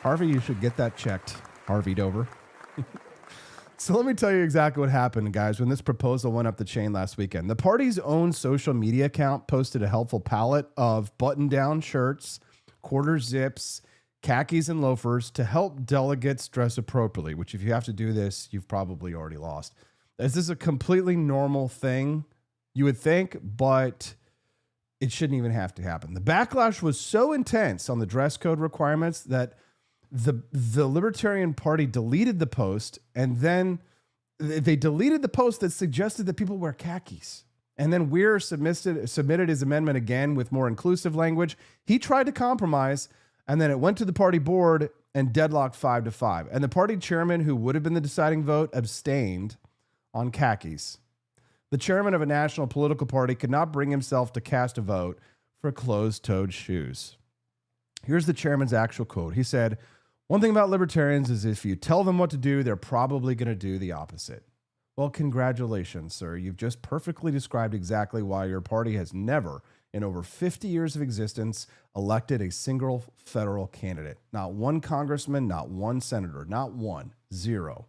Harvey, you should get that checked. Harvey'd over. So let me tell you exactly what happened, guys, when this proposal went up the chain last weekend. The party's own social media account posted a helpful palette of button-down shirts, quarter zips, khakis, and loafers to help delegates dress appropriately, which if you have to do this, you've probably already lost. This is a completely normal thing, you would think, but it shouldn't even have to happen. The backlash was so intense on the dress code requirements that the Libertarian Party deleted the post, and then they deleted the post that suggested that people wear khakis. And then Weir submitted his amendment again with more inclusive language. He tried to compromise, and then it went to the party board and deadlocked 5-5. And the party chairman, who would have been the deciding vote, abstained on khakis. The chairman of a national political party could not bring himself to cast a vote for closed-toed shoes. Here's the chairman's actual quote. He said, "One thing about libertarians is if you tell them what to do, they're probably going to do the opposite." Well, congratulations, sir. You've just perfectly described exactly why your party has never, in over 50 years of existence, elected a single federal candidate. Not one congressman, not one senator, not one, zero.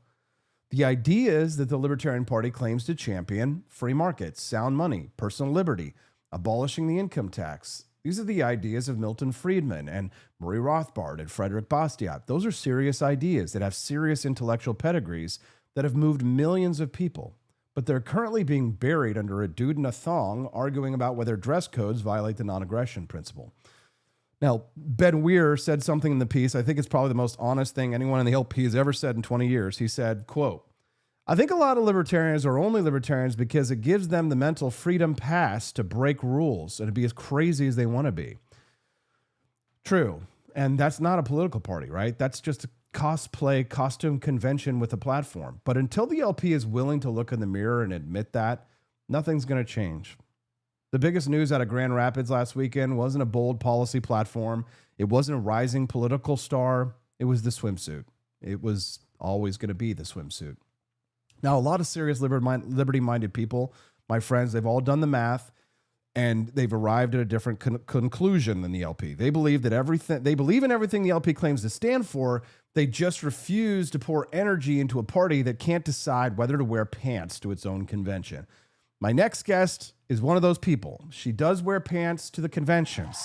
The ideas that the Libertarian Party claims to champion: free markets, sound money, personal liberty, abolishing the income tax. These are the ideas of Milton Friedman and Murray Rothbard and Frederick Bastiat. Those are serious ideas that have serious intellectual pedigrees that have moved millions of people. But they're currently being buried under a dude in a thong arguing about whether dress codes violate the non-aggression principle. Now, Ben Weir said something in the piece. I think it's probably the most honest thing anyone in the LP has ever said in 20 years. He said, quote, "I think a lot of libertarians are only libertarians because it gives them the mental freedom pass to break rules and to be as crazy as they want to be." True. And that's not a political party, right? That's just a cosplay, costume convention with a platform. But until the LP is willing to look in the mirror and admit that, nothing's going to change. The biggest news out of Grand Rapids last weekend wasn't a bold policy platform. It wasn't a rising political star. It was the swimsuit. It was always going to be the swimsuit. Now, a lot of serious liberty-minded people, my friends, they've all done the math, and they've arrived at a different conclusion than the LP. They believe in everything the LP claims to stand for. They just refuse to pour energy into a party that can't decide whether to wear pants to its own convention. My next guest is one of those people. She does wear pants to the conventions.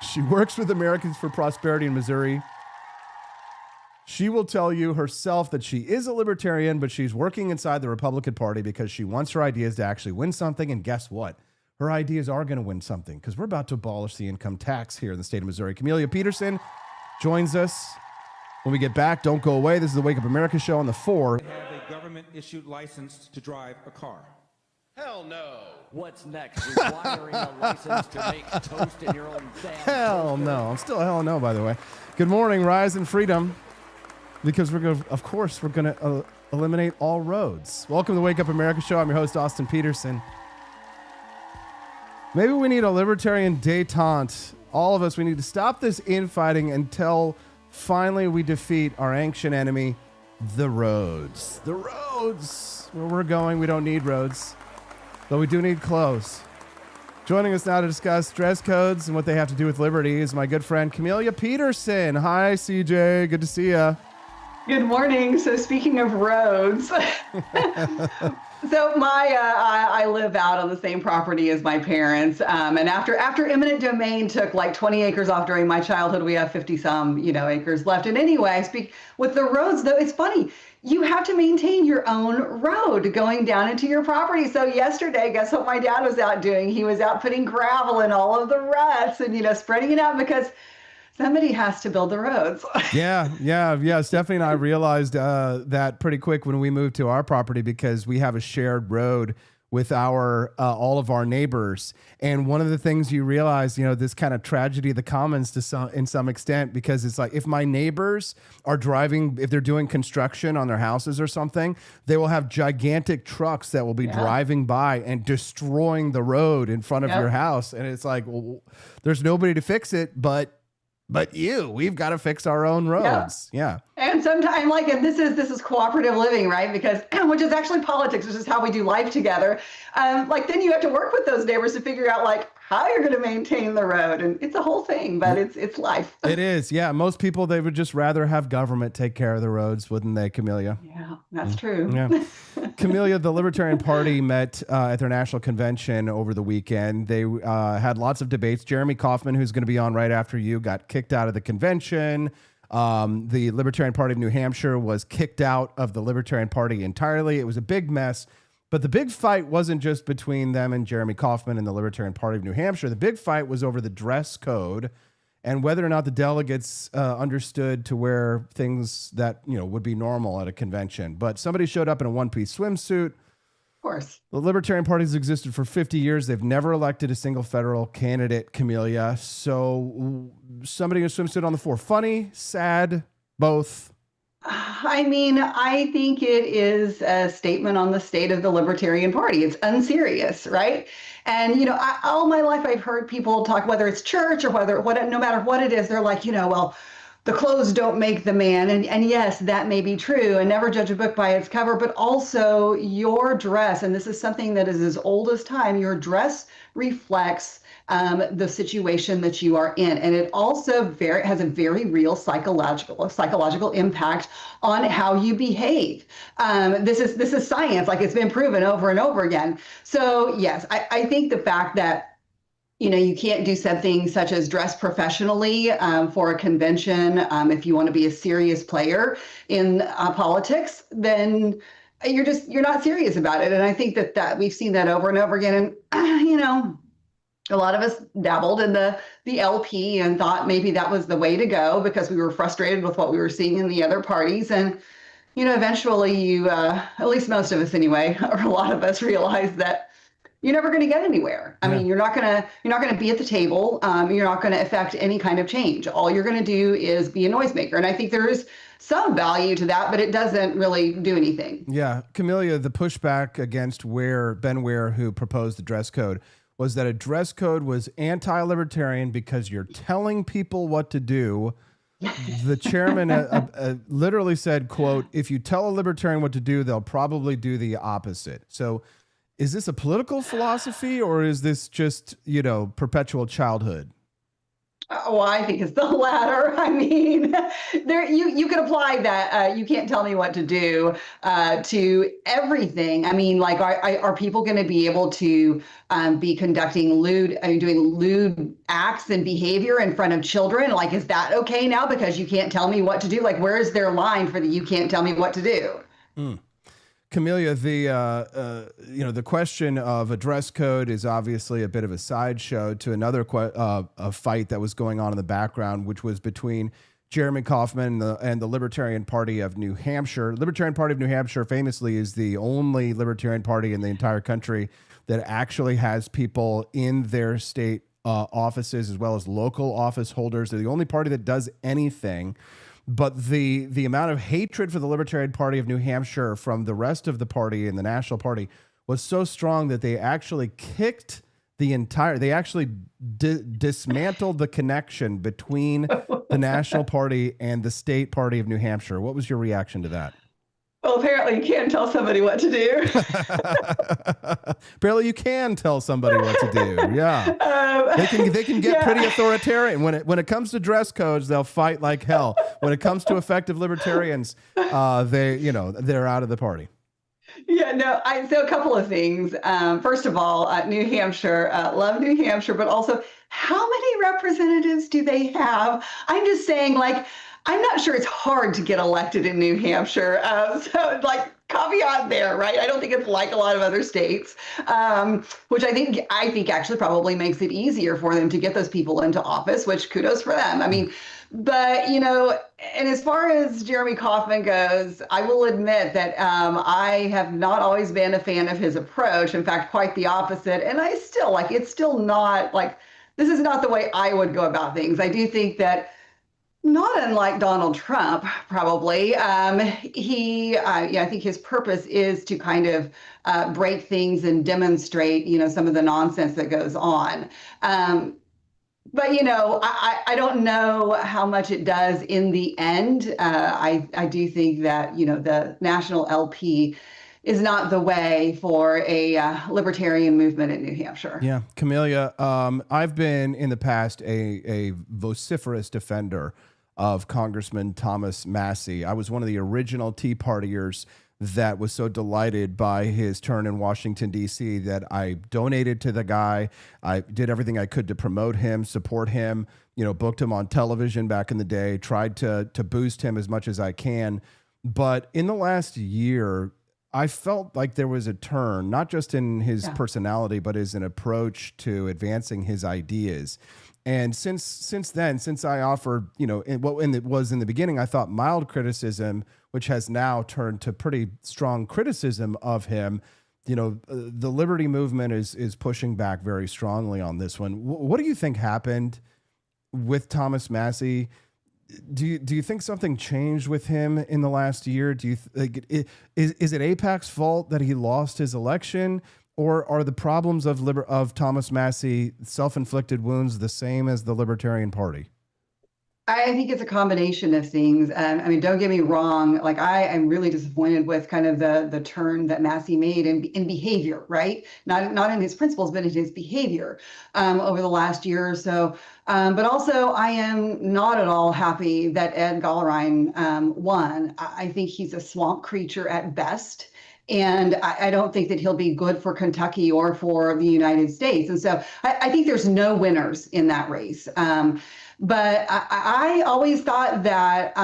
She works with Americans for Prosperity in Missouri. She will tell you herself that she is a libertarian, but she's working inside the Republican Party because she wants her ideas to actually win something. And guess what? Her ideas are going to win something because we're about to abolish the income tax here in the state of Missouri. Camelia Peterson joins us. When we get back, don't go away. This is the Wake Up America show on the 4. Have a government-issued license to drive a car. Hell no. What's next? Requiring a license to make toast in your own damn Hell no. I'm still a hell no, by the way. Good morning, Rise and Freedom. Because we're going to eliminate all roads. Welcome to the Wake Up America show. I'm your host, Austin Peterson. Maybe we need a libertarian détente. All of us, we need to stop this infighting until finally we defeat our ancient enemy, the roads. The roads. Where we're going, we don't need roads. Though we do need clothes. Joining us now to discuss dress codes and what they have to do with liberty is my good friend, Camelia Peterson. Hi, CJ. Good to see you. Good morning. So speaking of roads, so I live out on the same property as my parents. And after eminent domain took like 20 acres off during my childhood, we have 50 some, acres left. And anyway, with the roads though, it's funny. You have to maintain your own road going down into your property. So yesterday, guess what my dad was out doing? He was out putting gravel in all of the ruts and, spreading it out because somebody has to build the roads. Yeah. Stephanie and I realized that pretty quick when we moved to our property because we have a shared road with our all of our neighbors. And one of the things you realize, this kind of tragedy of the commons in some extent, because it's like if my neighbors are driving, if they're doing construction on their houses or something, they will have gigantic trucks that will be driving by and destroying the road in front of your house. And it's like, well, there's nobody to fix it, but we've got to fix our own roads. Yeah. And sometimes, and this is cooperative living, right? Because, which is actually politics, which is how we do life together. Then you have to work with those neighbors to figure out how you're going to maintain the road. And it's a whole thing, but it's life. It is. Yeah. Most people, they would just rather have government take care of the roads, wouldn't they, Camellia? Yeah, that's true. Yeah. Camellia, the Libertarian Party met at their national convention over the weekend. They had lots of debates. Jeremy Kauffman, who's going to be on right after you, got kicked out of the convention. The Libertarian Party of New Hampshire was kicked out of the Libertarian Party entirely. It was a big mess. But the big fight wasn't just between them and Jeremy Kauffman and the Libertarian Party of New Hampshire. The big fight was over the dress code and whether or not the delegates understood to wear things that would be normal at a convention. But somebody showed up in a one-piece swimsuit. Of course. The Libertarian Party has existed for 50 years. They've never elected a single federal candidate, Camellia. So somebody in a swimsuit on the floor. Funny, sad, both. I think it is a statement on the state of the Libertarian Party. It's unserious, right? And, all my life I've heard people talk, whether it's church or no matter what it is, they're like, well, the clothes don't make the man. And yes, that may be true. And never judge a book by its cover, but also your dress. And this is something that is as old as time. Your dress reflects the situation that you are in. And it also has a very real psychological impact on how you behave. This is science, it's been proven over and over again. So yes, I think the fact that you can't do something such as dress professionally for a convention. If you want to be a serious player in politics, then you're not serious about it. And I think that we've seen that over and over again. And, a lot of us dabbled in the LP and thought maybe that was the way to go because we were frustrated with what we were seeing in the other parties. And, eventually you, at least most of us anyway, or a lot of us realized that you're never going to get anywhere. I mean, you're not going to be at the table. You're not going to affect any kind of change. All you're going to do is be a noisemaker. And I think there is some value to that, but it doesn't really do anything. Yeah. Camellia, the pushback against Ben Ware, who proposed the dress code, was that a dress code was anti-libertarian because you're telling people what to do. The chairman literally said, quote, if you tell a libertarian what to do, they'll probably do the opposite. So is this a political philosophy or is this just, perpetual childhood? Well, I think it's the latter. I mean, you could apply that. You can't tell me what to do to everything. I mean, are people going to be able to be conducting doing lewd acts and behavior in front of children? Is that okay now because you can't tell me what to do? Where is their line for the you can't tell me what to do? Camellia, the question of a dress code is obviously a bit of a sideshow to another a fight that was going on in the background, which was between Jeremy Kauffman and the Libertarian Party of New Hampshire. Libertarian Party of New Hampshire famously is the only Libertarian Party in the entire country that actually has people in their state offices as well as local office holders. They're the only party that does anything. But the amount of hatred for the Libertarian Party of New Hampshire from the rest of the party and the National Party was so strong that they actually kicked they actually dismantled the connection between the National Party and the State Party of New Hampshire. What was your reaction to that? Well, apparently you can't tell somebody what to do. Apparently you can tell somebody what to do. Yeah. They can get pretty authoritarian. When it comes to dress codes, they'll fight like hell. When it comes to effective libertarians, they're out of the party. Yeah, no, so a couple of things. First of all, New Hampshire, love New Hampshire, but also how many representatives do they have? I'm just saying, I'm not sure it's hard to get elected in New Hampshire. So caveat there, right? I don't think it's like a lot of other states, which I think actually probably makes it easier for them to get those people into office, which kudos for them. I mean, but And as far as Jeremy Kauffman goes, I will admit that I have not always been a fan of his approach. In fact, quite the opposite. And I still it's still not this is not the way I would go about things. I do think that, not unlike Donald Trump, probably, I think his purpose is to kind of break things and demonstrate, some of the nonsense that goes on. But, I don't know how much it does in the end. I do think that, the national LP is not the way for a libertarian movement in New Hampshire. Yeah, Camellia, I've been in the past a vociferous defender of Congressman Thomas Massie. I was one of the original Tea Partiers that was so delighted by his turn in Washington, D.C., that I donated to the guy. I did everything I could to promote him, support him, booked him on television back in the day, tried to boost him as much as I can. But in the last year, I felt like there was a turn, not just in his personality, but as an approach to advancing his ideas. And since then, since I offered, it was in the beginning, I thought mild criticism, which has now turned to pretty strong criticism of him, the liberty movement is pushing back very strongly on this one. What do you think happened with Thomas Massie? Do you think something changed with him in the last year? Do you is it AIPAC's fault that he lost his election, or are the problems of Thomas Massie self-inflicted wounds the same as the Libertarian Party? I think it's a combination of things. Don't get me wrong. I am really disappointed with kind of the turn that Massie made in behavior, right? Not in his principles, but in his behavior over the last year or so. But also, I am not at all happy that Ed Gallerine won. I think he's a swamp creature at best. And I don't think that he'll be good for Kentucky or for the United States. And so I think there's no winners in that race. But I always thought that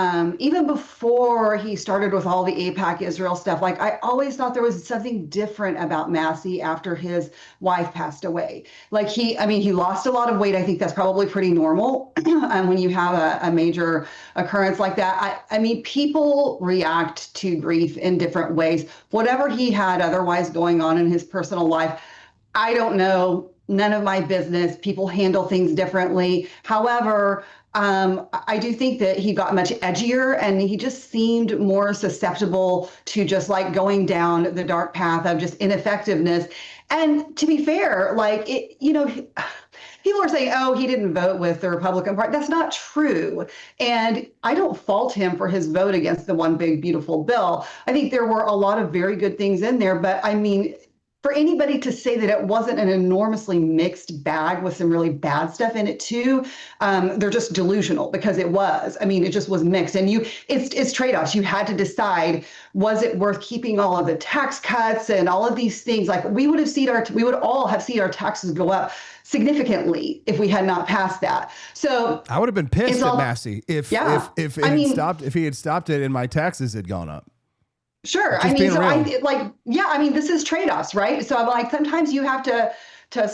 even before he started with all the AIPAC Israel stuff, I always thought there was something different about Massie after his wife passed away. He lost a lot of weight. I think that's probably pretty normal when you have a major occurrence like that. People react to grief in different ways. Whatever he had otherwise going on in his personal life, I don't know. None of my business. People handle things differently. However, I do think that he got much edgier, and he just seemed more susceptible to just going down the dark path of just ineffectiveness. And to be fair, people are saying, oh, he didn't vote with the Republican Party. That's not true. And I don't fault him for his vote against the one big, beautiful bill. I think there were a lot of very good things in there, but for anybody to say that it wasn't an enormously mixed bag with some really bad stuff in it too, they're just delusional, because it was. It just was mixed, and it's trade-offs. You had to decide, was it worth keeping all of the tax cuts and all of these things? We would all have seen our taxes go up significantly if we had not passed that. So I would have been pissed at Massie if he had stopped it and my taxes had gone up. Sure. This is trade-offs, right? So sometimes you have to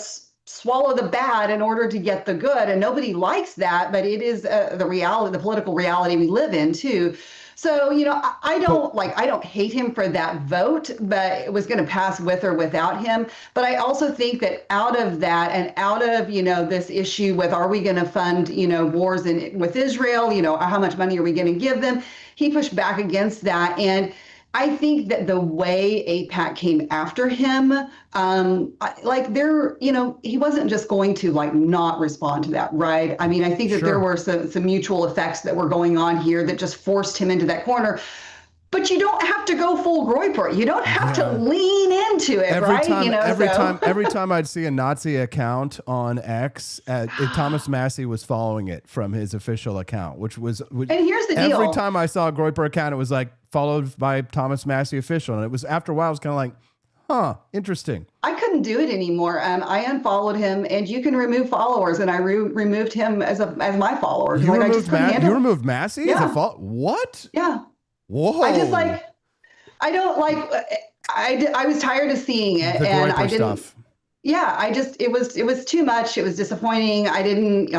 swallow the bad in order to get the good, and nobody likes that, but it is the reality, the political reality we live in too. So, I don't hate him for that vote, but it was going to pass with or without him. But I also think that out of that, and out of, this issue with, are we going to fund, wars with Israel? How much money are we going to give them? He pushed back against that. And I think that the way AIPAC came after him, he wasn't just going to not respond to that, right? I think that there were some mutual effects that were going on here that just forced him into that corner. But you don't have to go full Groyper. You don't have to lean into it, Every time I'd see a Nazi account on X, Thomas Massie was following it from his official account, which and here's the deal. Every time I saw a Groyper account, it was followed by Thomas Massie official, and it was after a while, I was kind of interesting. I couldn't do it anymore. I unfollowed him, and you can remove followers, and I removed him as my follower. You removed Massie as a follower? What? Yeah. Whoa. I just I was tired of seeing it, and I didn't. Stuff. Yeah, it was too much. It was disappointing. I didn't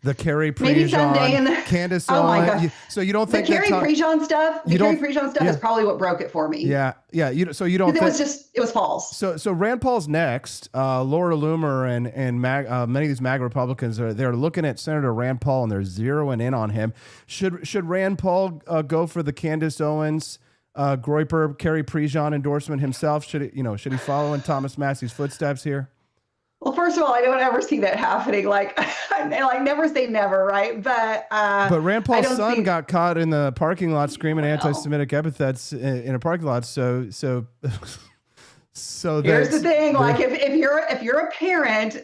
The Carrie Maybe someday in Prejean, the Candace Oh my Owens. God. So you don't The think Carrie Prejean stuff. The Carrie Prejean stuff is probably what broke it for me. Yeah, yeah. So you don't. Because it was false. So Rand Paul's next. Laura Loomer and many of these MAGA Republicans they're looking at Senator Rand Paul and they're zeroing in on him. Should Rand Paul go for the Candace Owens, Groyper, Carrie Prejean endorsement himself? Should he follow in Thomas Massey's footsteps here? Well, first of all, I don't ever see that happening. Like never say never, right? But Rand Paul's son got caught in the parking lot screaming anti-Semitic epithets in a parking lot. So here's the thing: like if you're a parent,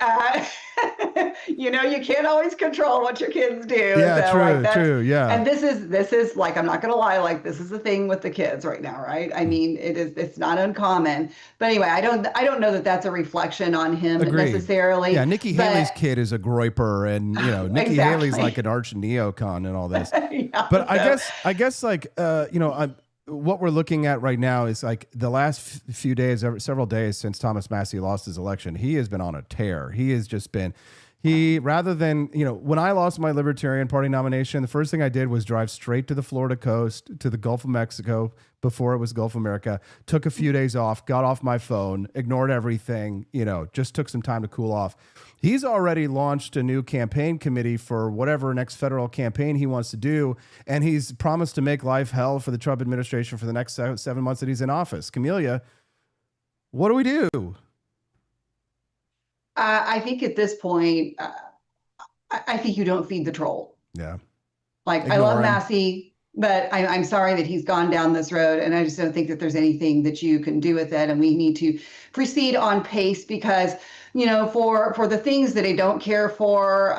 you can't always control what your kids do. Yeah, so, true. Yeah. And this is like, I'm not gonna lie, like this is the thing with the kids right now, right? I mean, it's not uncommon. But anyway, I don't know that that's a reflection on him necessarily. Yeah, Nikki Haley's kid is a groyper, and Nikki Haley's like an arch neocon and all this. Yeah, but I guess like what we're looking at right now is like the last few days, several days since Thomas Massey lost his election, he has been on a tear. He has just been, rather than, when I lost my Libertarian Party nomination, the first thing I did was drive straight to the Florida coast, to the Gulf of Mexico, before it was Gulf of America, took a few days off, got off my phone, ignored everything, just took some time to cool off. He's already launched a new campaign committee for whatever next federal campaign he wants to do, and he's promised to make life hell for the Trump administration for the next 7 months that he's in office. Camelia, what do we do? I think at this point, I think you don't feed the troll. Yeah. Like, I love Massey, but I'm sorry that he's gone down this road, and I just don't think that there's anything that you can do with it, and we need to proceed on pace because for the things that I don't care for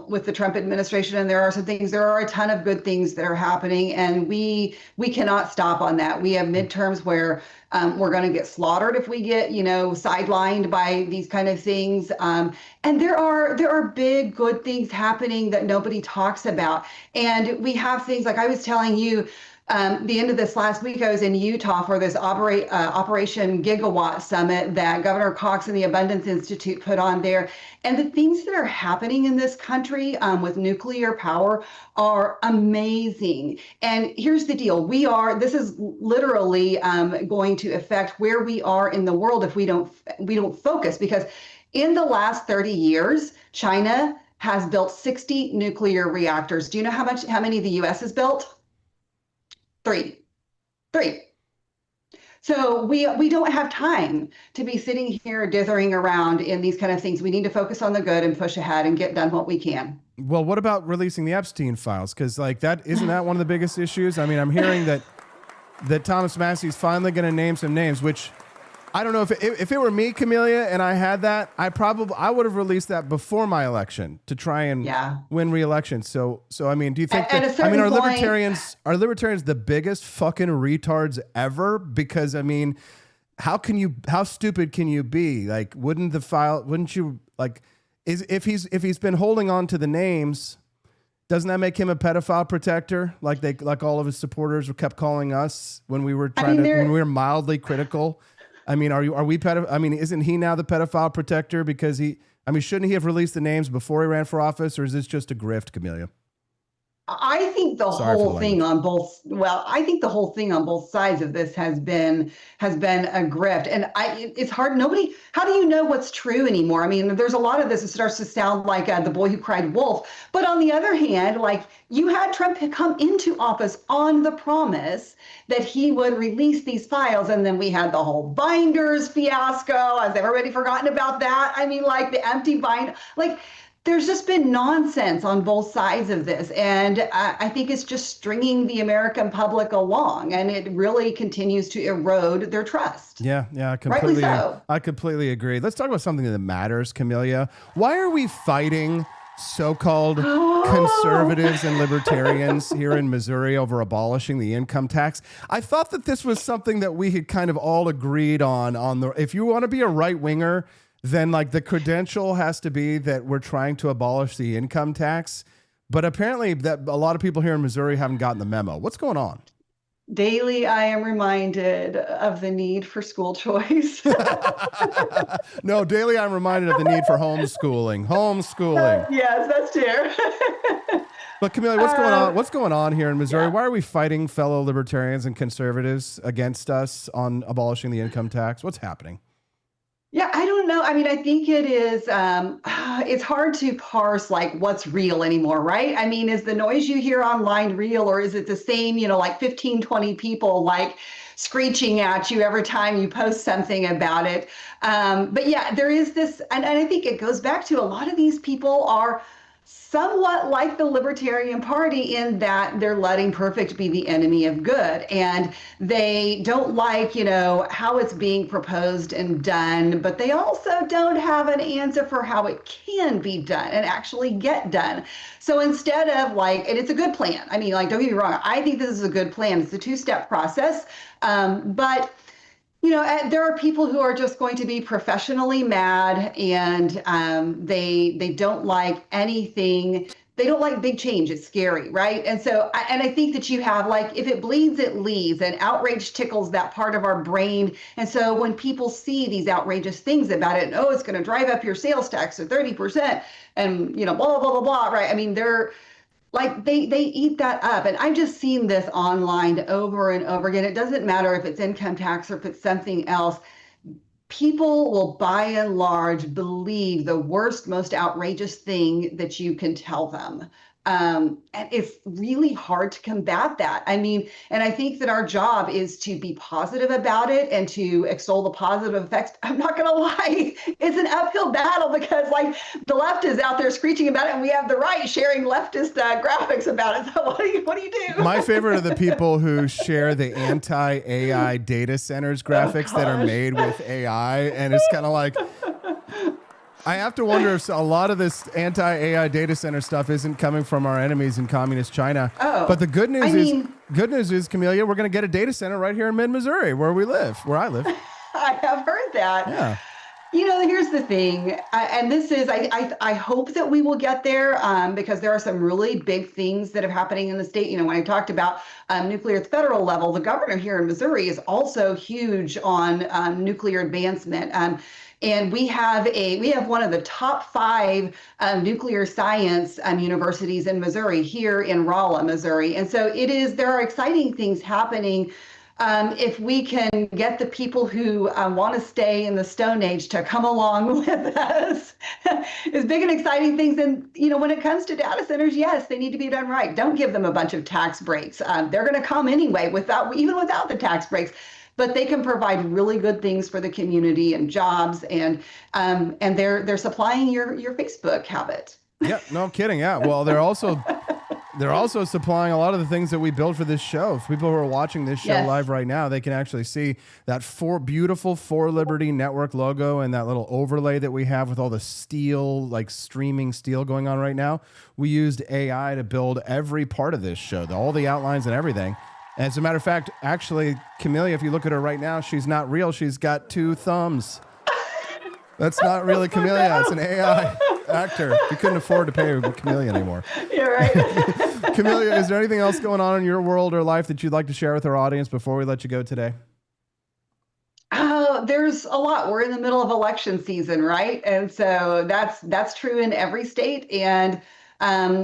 with the Trump administration, and there are a ton of good things that are happening, and we cannot stop on that. We have midterms where we're going to get slaughtered if we get sidelined by these kind of things, and there are big good things happening that nobody talks about, and we have things like I was telling you. The end of this last week, I was in Utah for this Operation Gigawatt Summit that Governor Cox and the Abundance Institute put on there. And the things that are happening in this country with nuclear power are amazing. And here's the deal. This is literally going to affect where we are in the world if we don't focus, because in the last 30 years, China has built 60 nuclear reactors. Do you know how many the U.S. has built? Three. So we don't have time to be sitting here dithering around in these kind of things. We need to focus on the good and push ahead and get done what we can. Well, what about releasing the Epstein files? Because isn't that one of the biggest issues? I mean, I'm hearing that Thomas Massey's finally going to name some names, which I don't know if it were me, Camelia, and I had that, I would have released that before my election to try and win re-election. So I mean, do you think are libertarians the biggest fucking retards ever? Because I mean, how stupid can you be? Like, wouldn't you like, if he's been holding on to the names, doesn't that make him a pedophile protector? Like all of his supporters kept calling us when we were when we were mildly critical. I mean, isn't he now the pedophile protector because shouldn't he have released the names before he ran for office, or is this just a grift, Camelia? I think the whole thing on both sides of this has been a grift, and it's hard. How do you know what's true anymore? I mean, there's a lot of this that starts to sound like the boy who cried wolf. But on the other hand, like, you had Trump come into office on the promise that he would release these files, and then we had the whole binders fiasco. Has everybody forgotten about that? I mean, like the empty binder, like. There's just been nonsense on both sides of this, and I think it's just stringing the American public along, and it really continues to erode their trust. Yeah, I completely agree. Let's talk about something that matters, Camelia. Why are we fighting so-called conservatives and libertarians here in Missouri over abolishing the income tax? I thought that this was something that we had kind of all agreed on if you want to be a right-winger, then like the credential has to be that we're trying to abolish the income tax. But apparently that a lot of people here in Missouri haven't gotten the memo. What's going on? Daily, I am reminded of the need for school choice. No, daily I'm reminded of the need for homeschooling. Homeschooling. Yes, that's true. But Camille, what's going on? What's going on here in Missouri? Why are we fighting fellow libertarians and conservatives against us on abolishing the income tax? What's happening? Yeah, I don't know. I mean, I think it is, it's hard to parse like what's real anymore, right? I mean, is the noise you hear online real, or is it the same, like 15, 20 people like screeching at you every time you post something about it? But yeah, there is this, and I think it goes back to a lot of these people are somewhat like the Libertarian Party in that they're letting perfect be the enemy of good. And they don't like, how it's being proposed and done, but they also don't have an answer for how it can be done and actually get done. So instead of and it's a good plan. I mean, don't get me wrong. I think this is a good plan. It's a two-step process. But there are people who are just going to be professionally mad, and they don't like anything. They don't like big change. It's scary, right? And so, I think that you have if it bleeds, it leads, and outrage tickles that part of our brain. And so when people see these outrageous things about it, and, it's going to drive up your sales tax to 30%, and blah blah blah blah blah, right? I mean, they're they eat that up. And I've just seen this online over and over again. It doesn't matter if it's income tax or if it's something else. People will, by and large, believe the worst, most outrageous thing that you can tell them. And it's really hard to combat that. I mean, and I think that our job is to be positive about it and to extol the positive effects. I'm not going to lie. It's an uphill battle because the left is out there screeching about it, and we have the right sharing leftist graphics about it. So what do you do? My favorite are the people who share the anti-AI data centers graphics that are made with AI. And it's kind of I have to wonder if a lot of this anti-AI data center stuff isn't coming from our enemies in communist China. Oh, but the good news is, Camellia, we're going to get a data center right here in mid-Missouri, where I live. I have heard that. Yeah. Here's the thing, and this is, I hope that we will get there because there are some really big things that are happening in the state. When I talked about nuclear at the federal level, the governor here in Missouri is also huge on nuclear advancement. And we have one of the top 5 nuclear science universities in Missouri, here in Rolla, Missouri. And so there are exciting things happening if we can get the people who want to stay in the Stone Age to come along with us. It's big and exciting things. And, when it comes to data centers, yes, they need to be done right. Don't give them a bunch of tax breaks. They're going to come anyway, even without the tax breaks. But they can provide really good things for the community and jobs, and they're supplying your Facebook habit. Yeah, no kidding. Yeah, well, they're also supplying a lot of the things that we build for this show. For people who are watching this show live right now, they can actually see that beautiful For Liberty Network logo and that little overlay that we have with all the steel, streaming steel going on right now. We used AI to build every part of this show, all the outlines and everything. As a matter of fact, actually, Camellia, if you look at her right now, she's not real. She's got 2 thumbs. That's not really Camellia. It's an AI actor. We couldn't afford to pay Camellia anymore. You're right. Camellia, is there anything else going on in your world or life that you'd like to share with our audience before we let you go today? There's a lot. We're in the middle of election season, right? And so that's true in every state. And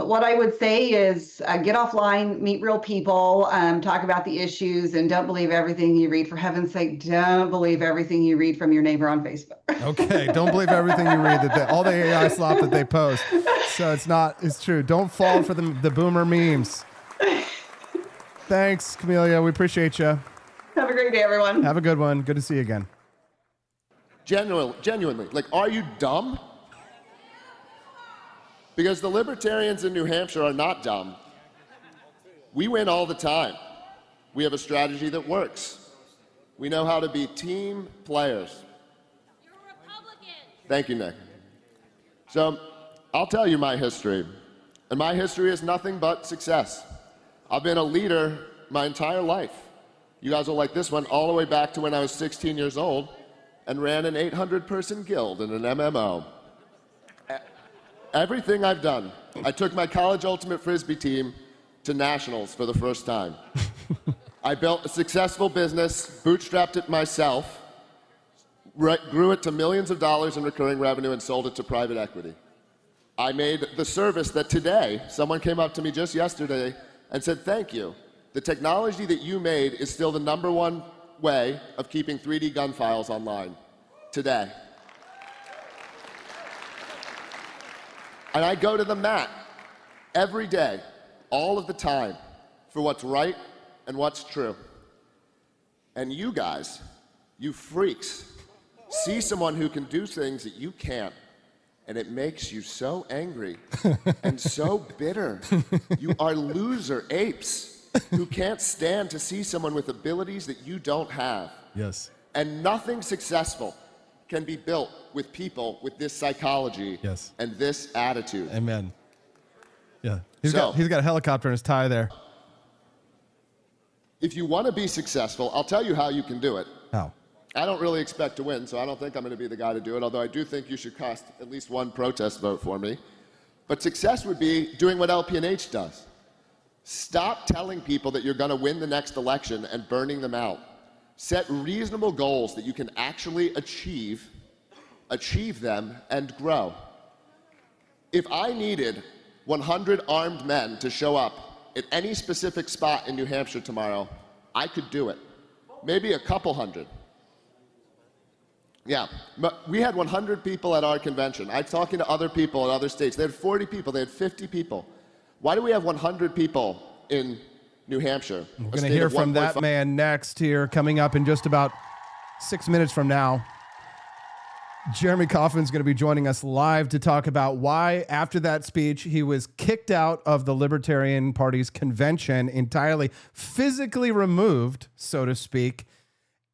what I would say is get offline, meet real people, talk about the issues, and don't believe everything you read. For heaven's sake, don't believe everything you read from your neighbor on Facebook. Okay, don't believe everything you read, all the AI slop that they post. So it's true. Don't fall for the boomer memes. Thanks, Camellia. We appreciate you. Have a great day, everyone. Have a good one. Good to see you again. Genuinely, are you dumb? Because the libertarians in New Hampshire are not dumb. We win all the time. We have a strategy that works. We know how to be team players. You're a Republican. Thank you, Nick. So I'll tell you my history. And my history is nothing but success. I've been a leader my entire life. You guys will like this one, all the way back to when I was 16 years old and ran an 800-person guild in an MMO. Everything I've done. I took my college ultimate frisbee team to nationals for the first time. I built a successful business, bootstrapped it myself, grew it to millions of dollars in recurring revenue, and sold it to private equity. I made the service that today, someone came up to me just yesterday and said, thank you. The technology that you made is still the #1 way of keeping 3D gun files online today. And I go to the mat every day, all of the time, for what's right and what's true. And you guys, you freaks, see someone who can do things that you can't, and it makes you so angry and so bitter. You are loser apes who can't stand to see someone with abilities that you don't have. Yes. And nothing successful can be built with people with this psychology and this attitude. Amen. Yeah. He's got a helicopter in his tie there. If you want to be successful, I'll tell you how you can do it. How? I don't really expect to win, so I don't think I'm going to be the guy to do it, although I do think you should cast at least one protest vote for me. But success would be doing what LPNH does. Stop telling people that you're going to win the next election and burning them out. Set reasonable goals that you can actually achieve them, and grow. If I needed 100 armed men to show up at any specific spot in New Hampshire tomorrow, I could do it. Maybe a couple hundred. Yeah, but we had 100 people at our convention. I was talking to other people in other states. They had 40 people, they had 50 people. Why do we have 100 people in New Hampshire? We're going to hear from that man next here, coming up in just about 6 minutes from now. Jeremy Kauffman's going to be joining us live to talk about why, after that speech, he was kicked out of the Libertarian Party's convention, entirely physically removed, so to speak,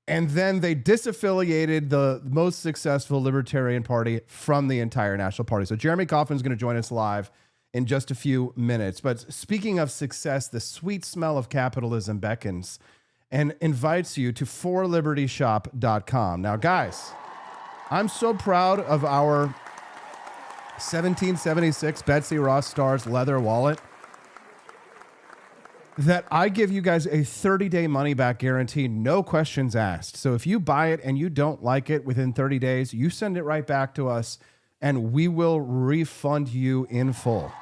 and then they disaffiliated the most successful Libertarian Party from the entire National Party. So Jeremy Kauffman's going to join us live in just a few minutes. But speaking of success, the sweet smell of capitalism beckons and invites you to forlibertyshop.com. Now, guys, I'm so proud of our 1776 Betsy Ross Stars leather wallet that I give you guys a 30-day money-back guarantee, no questions asked. So if you buy it and you don't like it within 30 days, you send it right back to us, and we will refund you in full.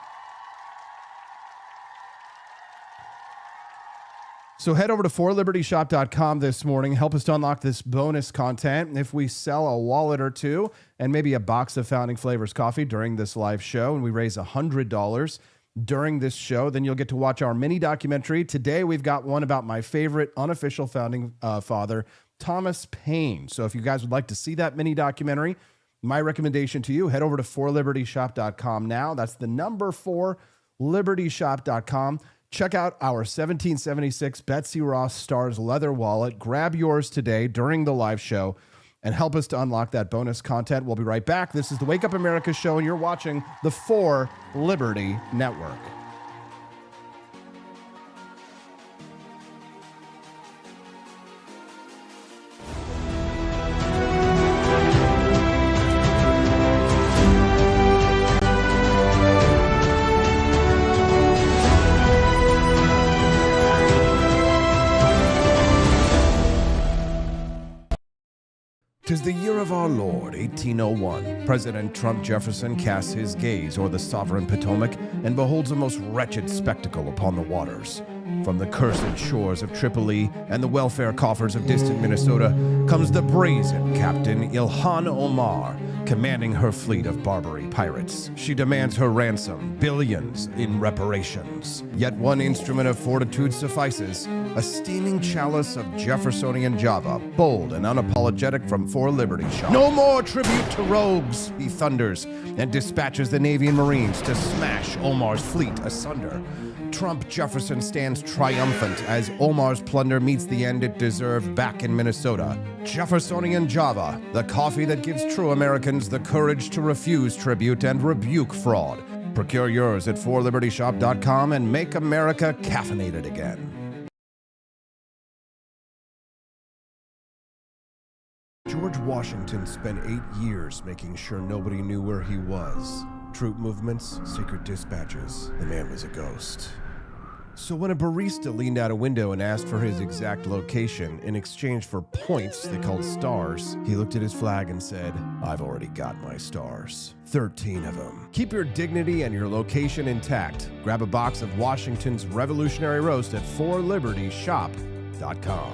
So head over to forlibertyshop.com this morning. Help us to unlock this bonus content. If we sell a wallet or two and maybe a box of Founding Flavors coffee during this live show, and we raise $100 during this show, then you'll get to watch our mini documentary. Today, we've got one about my favorite unofficial founding father, Thomas Paine. So if you guys would like to see that mini documentary, my recommendation to you, head over to forlibertyshop.com now. That's the number 4libertyshop.com. Check out our 1776 Betsy Ross Stars leather wallet. Grab yours today during the live show and help us to unlock that bonus content. We'll be right back. This is the Wake Up America show, and you're watching the For Liberty Network. Tis the year of our Lord, 1801. President Trump Jefferson casts his gaze o'er the sovereign Potomac and beholds a most wretched spectacle upon the waters. From the cursed shores of Tripoli and the welfare coffers of distant Minnesota comes the brazen Captain Ilhan Omar, commanding her fleet of Barbary pirates. She demands her ransom, billions in reparations. Yet one instrument of fortitude suffices, a steaming chalice of Jeffersonian Java, bold and unapologetic from For Liberty Shop. No more tribute to rogues, he thunders, and dispatches the Navy and Marines to smash Omar's fleet asunder. Trump Jefferson stands triumphant as Omar's plunder meets the end it deserved back in Minnesota. Jeffersonian Java, the coffee that gives true Americans the courage to refuse tribute and rebuke fraud. Procure yours at forlibertyshop.com and make America caffeinated again. George Washington spent 8 years making sure nobody knew where he was. Troop movements, secret dispatches. The man was a ghost. So when a barista leaned out a window and asked for his exact location in exchange for points they called stars, he looked at his flag and said, "I've already got my stars. 13 of them." Keep your dignity and your location intact. Grab a box of Washington's Revolutionary Roast at forlibertyshop.com.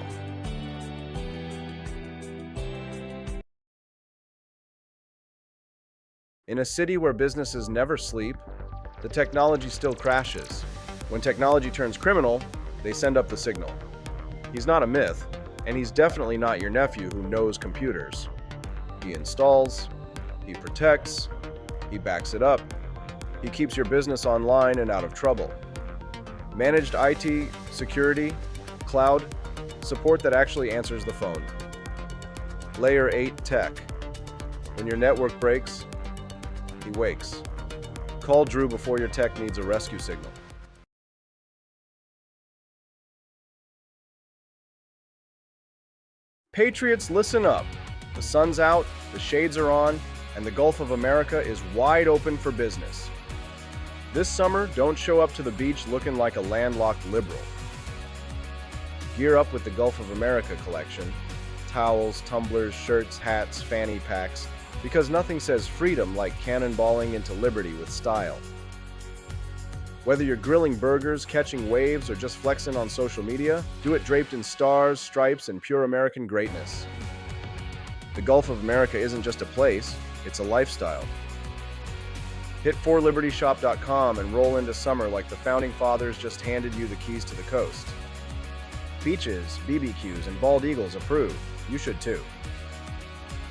In a city where businesses never sleep, the technology still crashes. When technology turns criminal, they send up the signal. He's not a myth, and he's definitely not your nephew who knows computers. He installs, he protects, he backs it up, he keeps your business online and out of trouble. Managed IT, security, cloud, support that actually answers the phone. Layer 8 tech. When your network breaks, he wakes. Call Drew before your tech needs a rescue signal. Patriots, listen up. The sun's out, the shades are on, and the Gulf of America is wide open for business. This summer, don't show up to the beach looking like a landlocked liberal. Gear up with the Gulf of America collection. Towels, tumblers, shirts, hats, fanny packs, because nothing says freedom like cannonballing into liberty with style. Whether you're grilling burgers, catching waves, or just flexing on social media, do it draped in stars, stripes, and pure American greatness. The Gulf of America isn't just a place, it's a lifestyle. Hit forlibertyshop.com and roll into summer like the Founding Fathers just handed you the keys to the coast. Beaches, BBQs, and bald eagles approved. You should too.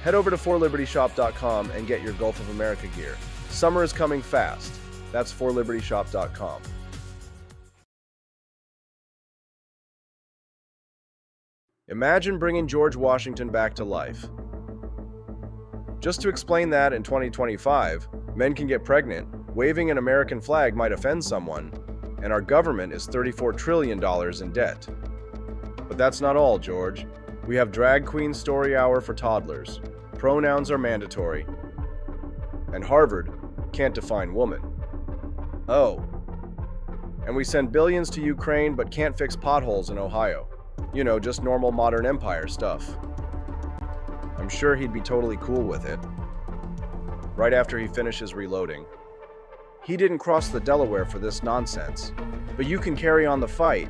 Head over to forlibertyshop.com and get your Gulf of America gear. Summer is coming fast. That's forlibertyshop.com. Imagine bringing George Washington back to life. Just to explain that in 2025, men can get pregnant, waving an American flag might offend someone, and our government is $34 trillion in debt. But that's not all, George. We have drag queen story hour for toddlers, pronouns are mandatory, and Harvard can't define woman. Oh. And we send billions to Ukraine but can't fix potholes in Ohio. You know, just normal modern empire stuff. I'm sure he'd be totally cool with it. Right after he finishes reloading. He didn't cross the Delaware for this nonsense, but you can carry on the fight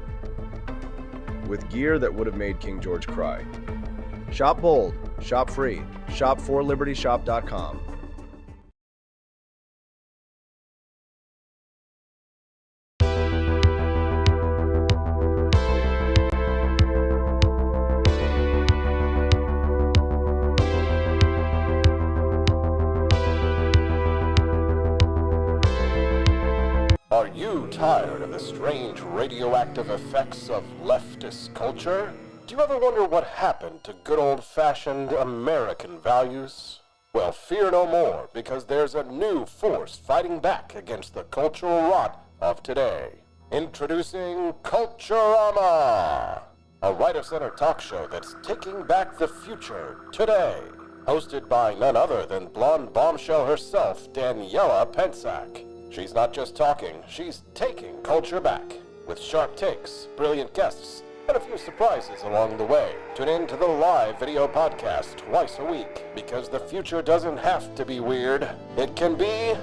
with gear that would have made King George cry. Shop bold, shop free, shop forlibertyshop.com. Are you tired of the strange radioactive effects of leftist culture? Do you ever wonder what happened to good old-fashioned American values? Well, fear no more, because there's a new force fighting back against the cultural rot of today. Introducing Culturama, a right-of-center talk show that's taking back the future today. Hosted by none other than blonde bombshell herself, Daniela Pensack. She's not just talking, she's taking culture back. With sharp takes, brilliant guests, and a few surprises along the way. Tune in to the live video podcast twice a week, because the future doesn't have to be weird. It can be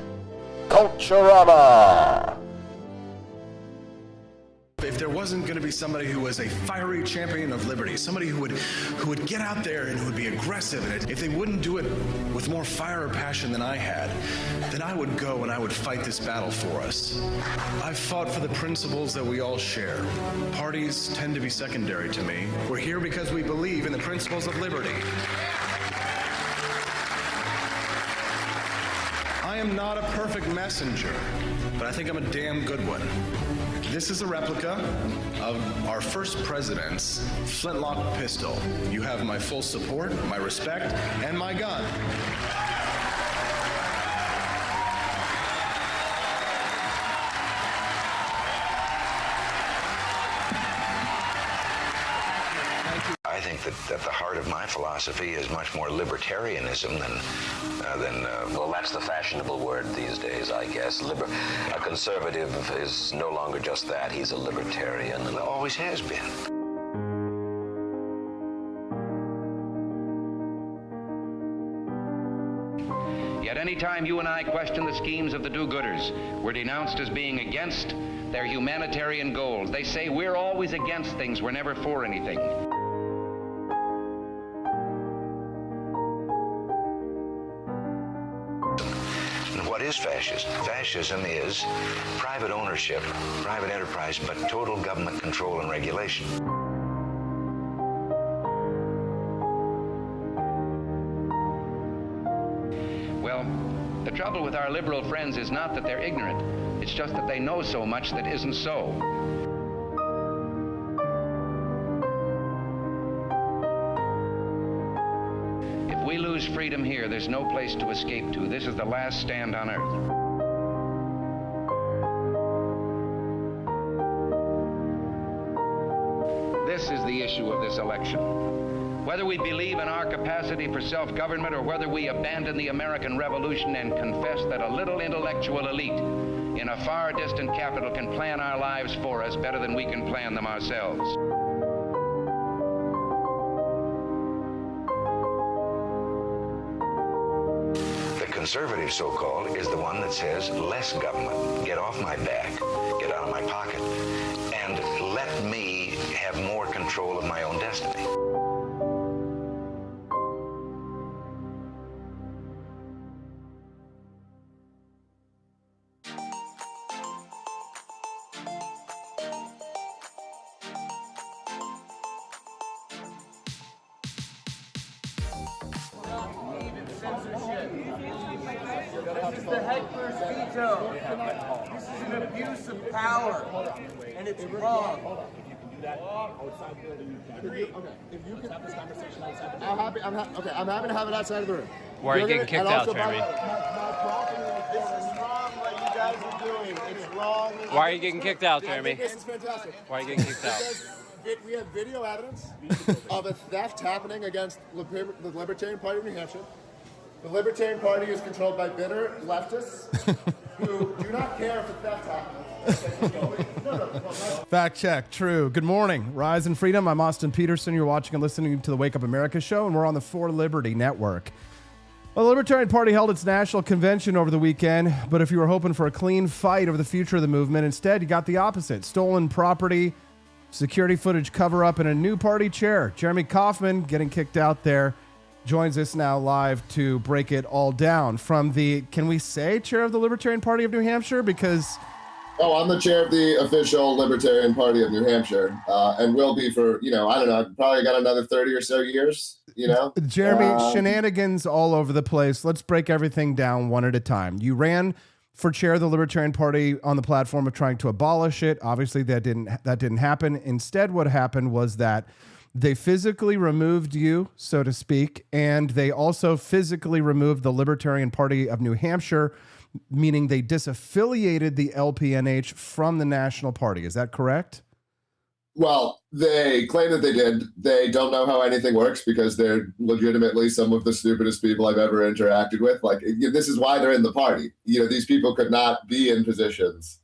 Culturama. If there wasn't going to be somebody who was a fiery champion of liberty, somebody who would get out there and who would be aggressive, and if they wouldn't do it with more fire or passion than I had, then I would go and I would fight this battle for us. I've fought for the principles that we all share. Parties tend to be secondary to me. We're here because we believe in the principles of liberty. I am not a perfect messenger, but I think I'm a damn good one. This is a replica of our first president's flintlock pistol. You have my full support, my respect, and my gun. I think that the heart of my philosophy is much more libertarianism than well, that's the fashionable word these days, I guess. A conservative is no longer just that. He's a libertarian and always has been. Yet any time you and I question the schemes of the do-gooders, we're denounced as being against their humanitarian goals. They say we're always against things, we're never for anything. And what is fascism? Fascism is private ownership, private enterprise, but total government control and regulation. Well, the trouble with our liberal friends is not that they're ignorant. It's just that they know so much that isn't so. If we lose freedom here, there's no place to escape to. This is the last stand on earth. This is the issue of this election. Whether we believe in our capacity for self-government or whether we abandon the American Revolution and confess that a little intellectual elite in a far distant capital can plan our lives for us better than we can plan them ourselves. The conservative, so-called, is the one that says less government, get off my back, get out of my pocket, and let me have more control of my own destiny. This is the heckler's veto. This is an abuse of power, and it's wrong. I'm happy to have it outside of the room. Why are you getting kicked out, Jeremy? This is wrong what you guys are doing. It's wrong. Why are you getting kicked out, Jeremy? This is fantastic. Why are you getting kicked out? Because we have video evidence of a theft happening against the Libertarian Party of New Hampshire. The Libertarian Party is controlled by bitter leftists who do not care if a theft happens. Fact check, true. Good morning, Rise and Freedom. I'm Austin Peterson. You're watching and listening to the Wake Up America show, and we're on the For Liberty Network. Well, the Libertarian Party held its national convention over the weekend, but if you were hoping for a clean fight over the future of the movement, instead you got the opposite. Stolen property, security footage cover-up, and a new party chair. Jeremy Kaufman, getting kicked out there, joins us now live to break it all down from the, can we say, chair of the Libertarian Party of New Hampshire? Because... Oh, I'm the chair of the official Libertarian Party of New Hampshire, and will be for, I don't know, I've probably got another 30 or so years, Jeremy, shenanigans all over the place. Let's break everything down one at a time. You ran for chair of the Libertarian Party on the platform of trying to abolish it. Obviously, that didn't happen. Instead, what happened was that they physically removed you, so to speak, and they also physically removed the Libertarian Party of New Hampshire, meaning they disaffiliated the LPNH from the national party. Is that correct? Well, they claim that they did. They don't know how anything works because they're legitimately some of the stupidest people I've ever interacted with. Like, this is why they're in the party. These people could not be in positions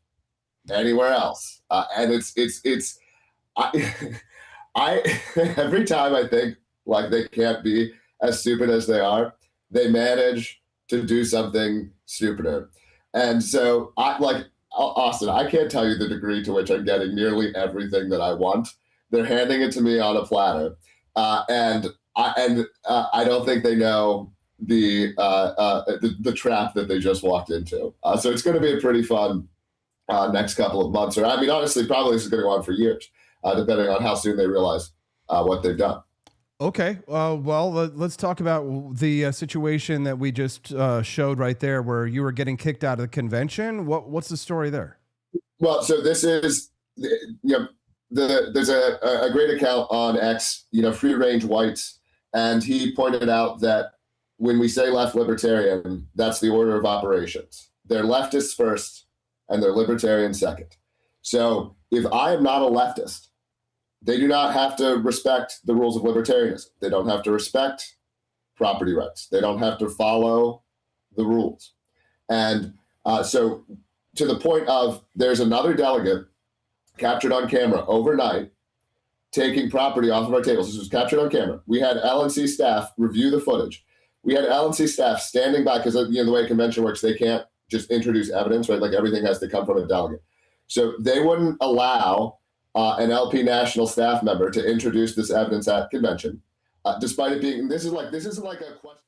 anywhere else. And I every time I think like they can't be as stupid as they are, they manage to do something stupider. And so Austin, I can't tell you the degree to which I'm getting nearly everything that I want. They're handing it to me on a platter. And I don't think they know the trap that they just walked into. So it's going to be a pretty fun next couple of months. Or I mean, honestly, probably this is going to go on for years, depending on how soon they realize what they've done. Okay. Well, let's talk about the situation that we just showed right there where you were getting kicked out of the convention. What's the story there? Well, so this is, there's a great account on X, Free Range Whites, and he pointed out that when we say left libertarian, that's the order of operations. They're leftists first and they're libertarian second. So if I am not a leftist, they do not have to respect the rules of libertarianism. They don't have to respect property rights. They don't have to follow the rules. And so to the point of there's another delegate captured on camera overnight taking property off of our tables. This was captured on camera. We had LNC staff review the footage. We had LNC staff standing by because the way a convention works, they can't just introduce evidence, right? Like everything has to come from a delegate. So they wouldn't allow an LP national staff member to introduce this evidence at convention, despite it being, this isn't like a question.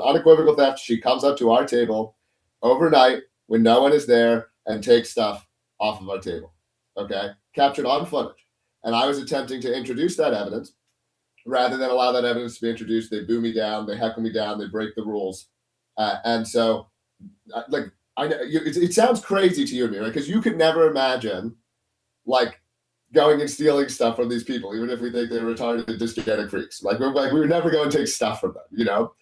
Unequivocal theft. She comes up to our table overnight when no one is there and takes stuff off of our table. Okay, captured on footage. And I was attempting to introduce that evidence. Rather than allow that evidence to be introduced, they boo me down, they heckle me down, they break the rules. And so, like, I know it sounds crazy to you and me, right? Because you could never imagine, like, going and stealing stuff from these people, even if we think they're retarded and dysgenetic freaks. Like we were never going to take stuff from them, you know?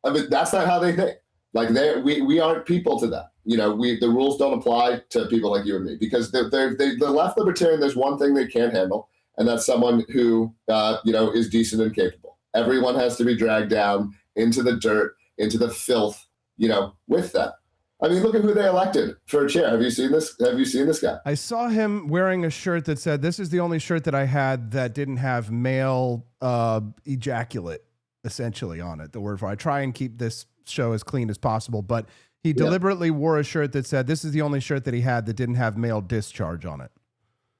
I mean, that's not how they think. Like, we aren't people to them. You know, the rules don't apply to people like you and me because the left libertarian, there's one thing they can't handle, and that's someone who, is decent and capable. Everyone has to be dragged down into the dirt, into the filth, with them. I mean, look at who they elected for a chair. Have you seen this? Have you seen this guy? I saw him wearing a shirt that said, "This is the only shirt that I had that didn't have male ejaculate," essentially on it. The word for it. I try and keep this show as clean as possible, but he deliberately wore a shirt that said, "This is the only shirt that he had that didn't have male discharge on it."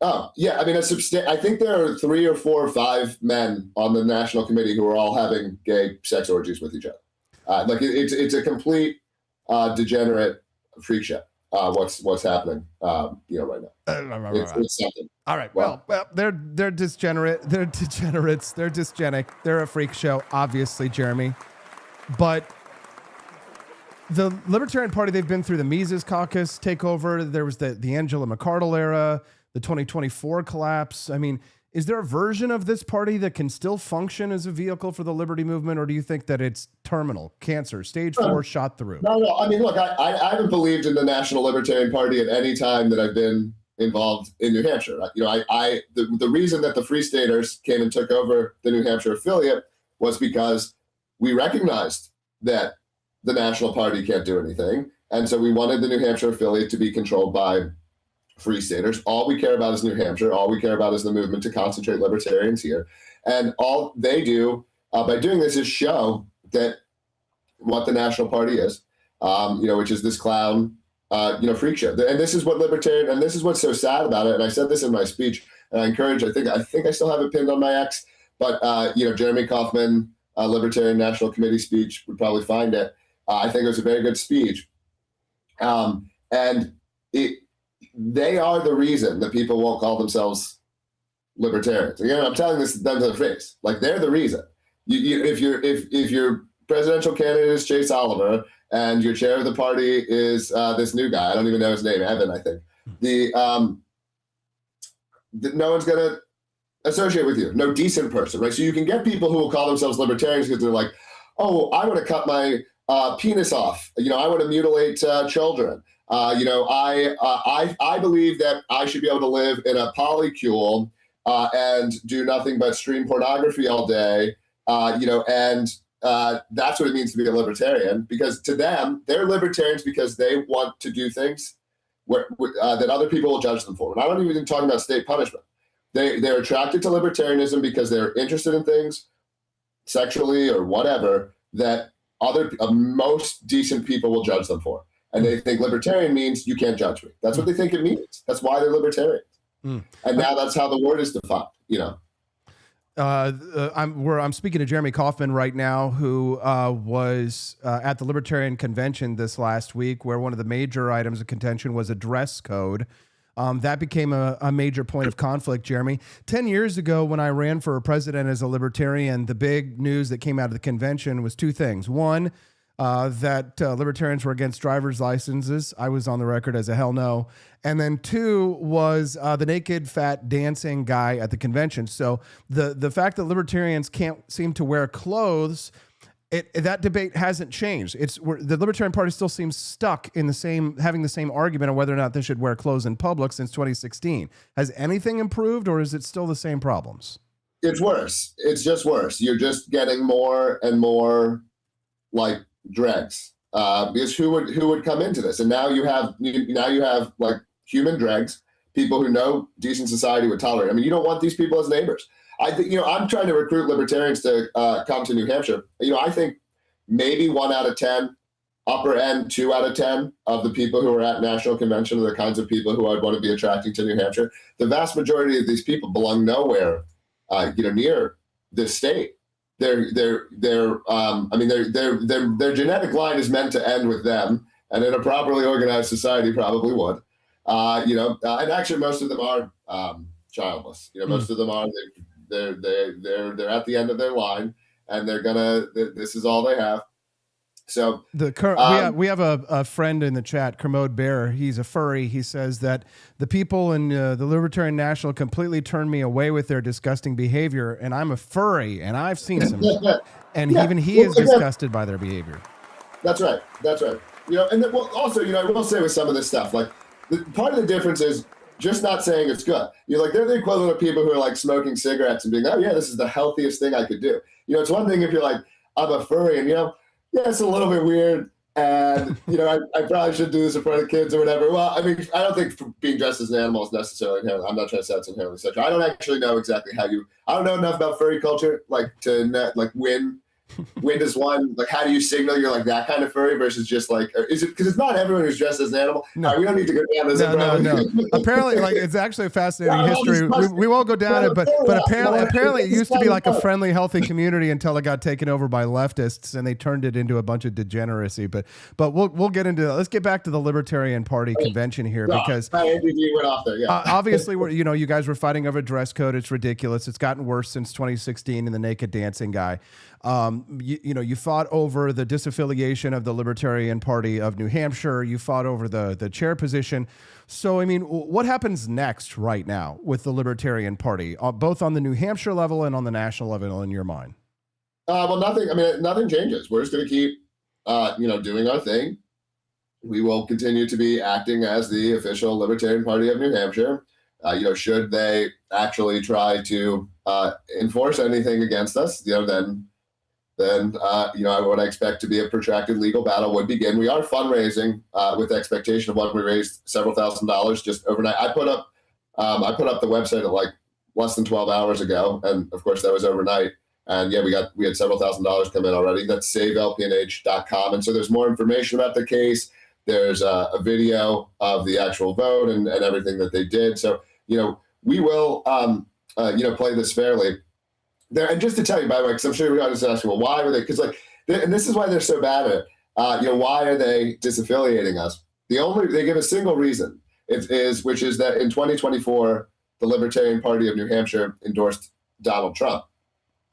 Oh, yeah. I mean, I think there are 3 or 4 or 5 men on the national committee who are all having gay sex orgies with each other. It's a complete degenerate freak show. What's happening? Right now. It's something. All right. Well, they're degenerate. They're degenerates. They're dysgenic. They're a freak show, obviously, Jeremy. But the Libertarian Party, they've been through the Mises Caucus takeover. There was the Angela McArdle era, the 2024 collapse. I mean, is there a version of this party that can still function as a vehicle for the liberty movement, or do you think that it's terminal, cancer, stage 4, shot through? No. I mean, look, I haven't believed in the National Libertarian Party at any time that I've been involved in New Hampshire. The reason that the Free Staters came and took over the New Hampshire affiliate was because we recognized that the National Party can't do anything. And so we wanted the New Hampshire affiliate to be controlled by Free Staters. All we care about is New Hampshire. All we care about is the movement to concentrate libertarians here. And all they do by doing this is show that what the National Party is, which is this clown, freak show. And this is what libertarian, and this is what's so sad about it. And I said this in my speech, and I encourage, I think I still have it pinned on my X, but, Jeremy Kaufman, Libertarian National Committee speech, would probably find it. I think it was a very good speech. They are the reason that people won't call themselves libertarians. Again, I'm telling them to their face. Like, they're the reason. If your presidential candidate is Chase Oliver and your chair of the party is this new guy, I don't even know his name, Evan, I think. No one's gonna associate with you. No decent person, right? So you can get people who will call themselves libertarians because they're like, "Oh, I want to cut my penis off. I want to mutilate children. I believe that I should be able to live in a polycule and do nothing but stream pornography all day. And that's what it means to be a libertarian, because to them, they're libertarians because they want to do things that other people will judge them for. And I don't even talk about state punishment. They're attracted to libertarianism because they're interested in things sexually or whatever that most decent people will judge them for. And they think libertarian means you can't judge me. That's what they think it means. That's why they're libertarians. And now that's how the word is defined, I'm speaking to Jeremy Kaufman right now, who was at the Libertarian Convention this last week, where one of the major items of contention was a dress code. That became a major point of conflict, Jeremy. 10 years ago, when I ran for president as a libertarian, the big news that came out of the convention was 2 things. One, that libertarians were against driver's licenses. I was on the record as a hell no. And then 2 was the naked, fat, dancing guy at the convention. So the fact that libertarians can't seem to wear clothes that debate hasn't changed. The Libertarian Party still seems stuck in having the same argument on whether or not they should wear clothes in public since 2016. Has anything improved, or is it still the same problems? It's worse. It's just worse. You're just getting more and more like dregs. Because who would come into this? And now you have like human dregs, people who no decent society would tolerate. I mean, you don't want these people as neighbors. I'm trying to recruit libertarians to come to New Hampshire. I think maybe 1 out of 10, upper end 2 out of 10 of the people who are at national convention are the kinds of people who I'd want to be attracting to New Hampshire. The vast majority of these people belong nowhere, near this state. Their genetic line is meant to end with them, and in a properly organized society probably would. And actually most of them are childless. Most of them are. They're at the end of their line, and this is all they have. So we have a friend in the chat, Kermode Bear. He's a furry. He says that the people in the Libertarian National completely turned me away with their disgusting behavior, and I'm a furry, and I've seen some, and even he is disgusted by their behavior. That's right. And then, also, I will say with some of this stuff, like part of the difference is just not saying it's good. They're the equivalent of people who are like smoking cigarettes and being, oh yeah, this is the healthiest thing I could do. It's one thing if you're like, I'm a furry, and yeah, it's a little bit weird, and I probably should do this in front of kids or whatever. Well, I mean, I don't think being dressed as an animal is necessarily inherently. I'm not trying to say it's inherently sexual. I don't actually know exactly I don't know enough about furry culture, when does one, how do you signal you're like that kind of furry versus just is it because it's not everyone who's dressed as an animal? No, we don't need to go down this. No. Apparently, it's actually a fascinating history. We won't go down it, but apparently it used to be like a friendly, healthy community until it got taken over by leftists and they turned it into a bunch of degeneracy. But we'll get into that. Let's get back to the Libertarian Party convention here because went off there. Yeah. Obviously, you guys were fighting over dress code. It's ridiculous. It's gotten worse since 2016 and the naked dancing guy. You fought over the disaffiliation of the Libertarian Party of New Hampshire. You fought over the chair position. So, I mean, what happens next right now with the Libertarian Party, both on the New Hampshire level and on the national level in your mind? Well, nothing. I mean, nothing changes. We're just going to keep, doing our thing. We will continue to be acting as the official Libertarian Party of New Hampshire. Should they actually try to enforce anything against us, then what I expect to be a protracted legal battle would begin. We are fundraising with expectation of what we raised several $1,000s just overnight. I put up the website at less than 12 hours ago, and of course that was overnight. And yeah, we had several $1,000s come in already. That's savelpnh.com, and so there's more information about the case. There's a video of the actual vote and everything that they did. So we will play this fairly. And just to tell you, by the way, because I'm sure you're just asking, well, why were they? Because and this is why they're so bad at it. Why are they disaffiliating us? They give a single reason, which is that in 2024, the Libertarian Party of New Hampshire endorsed Donald Trump.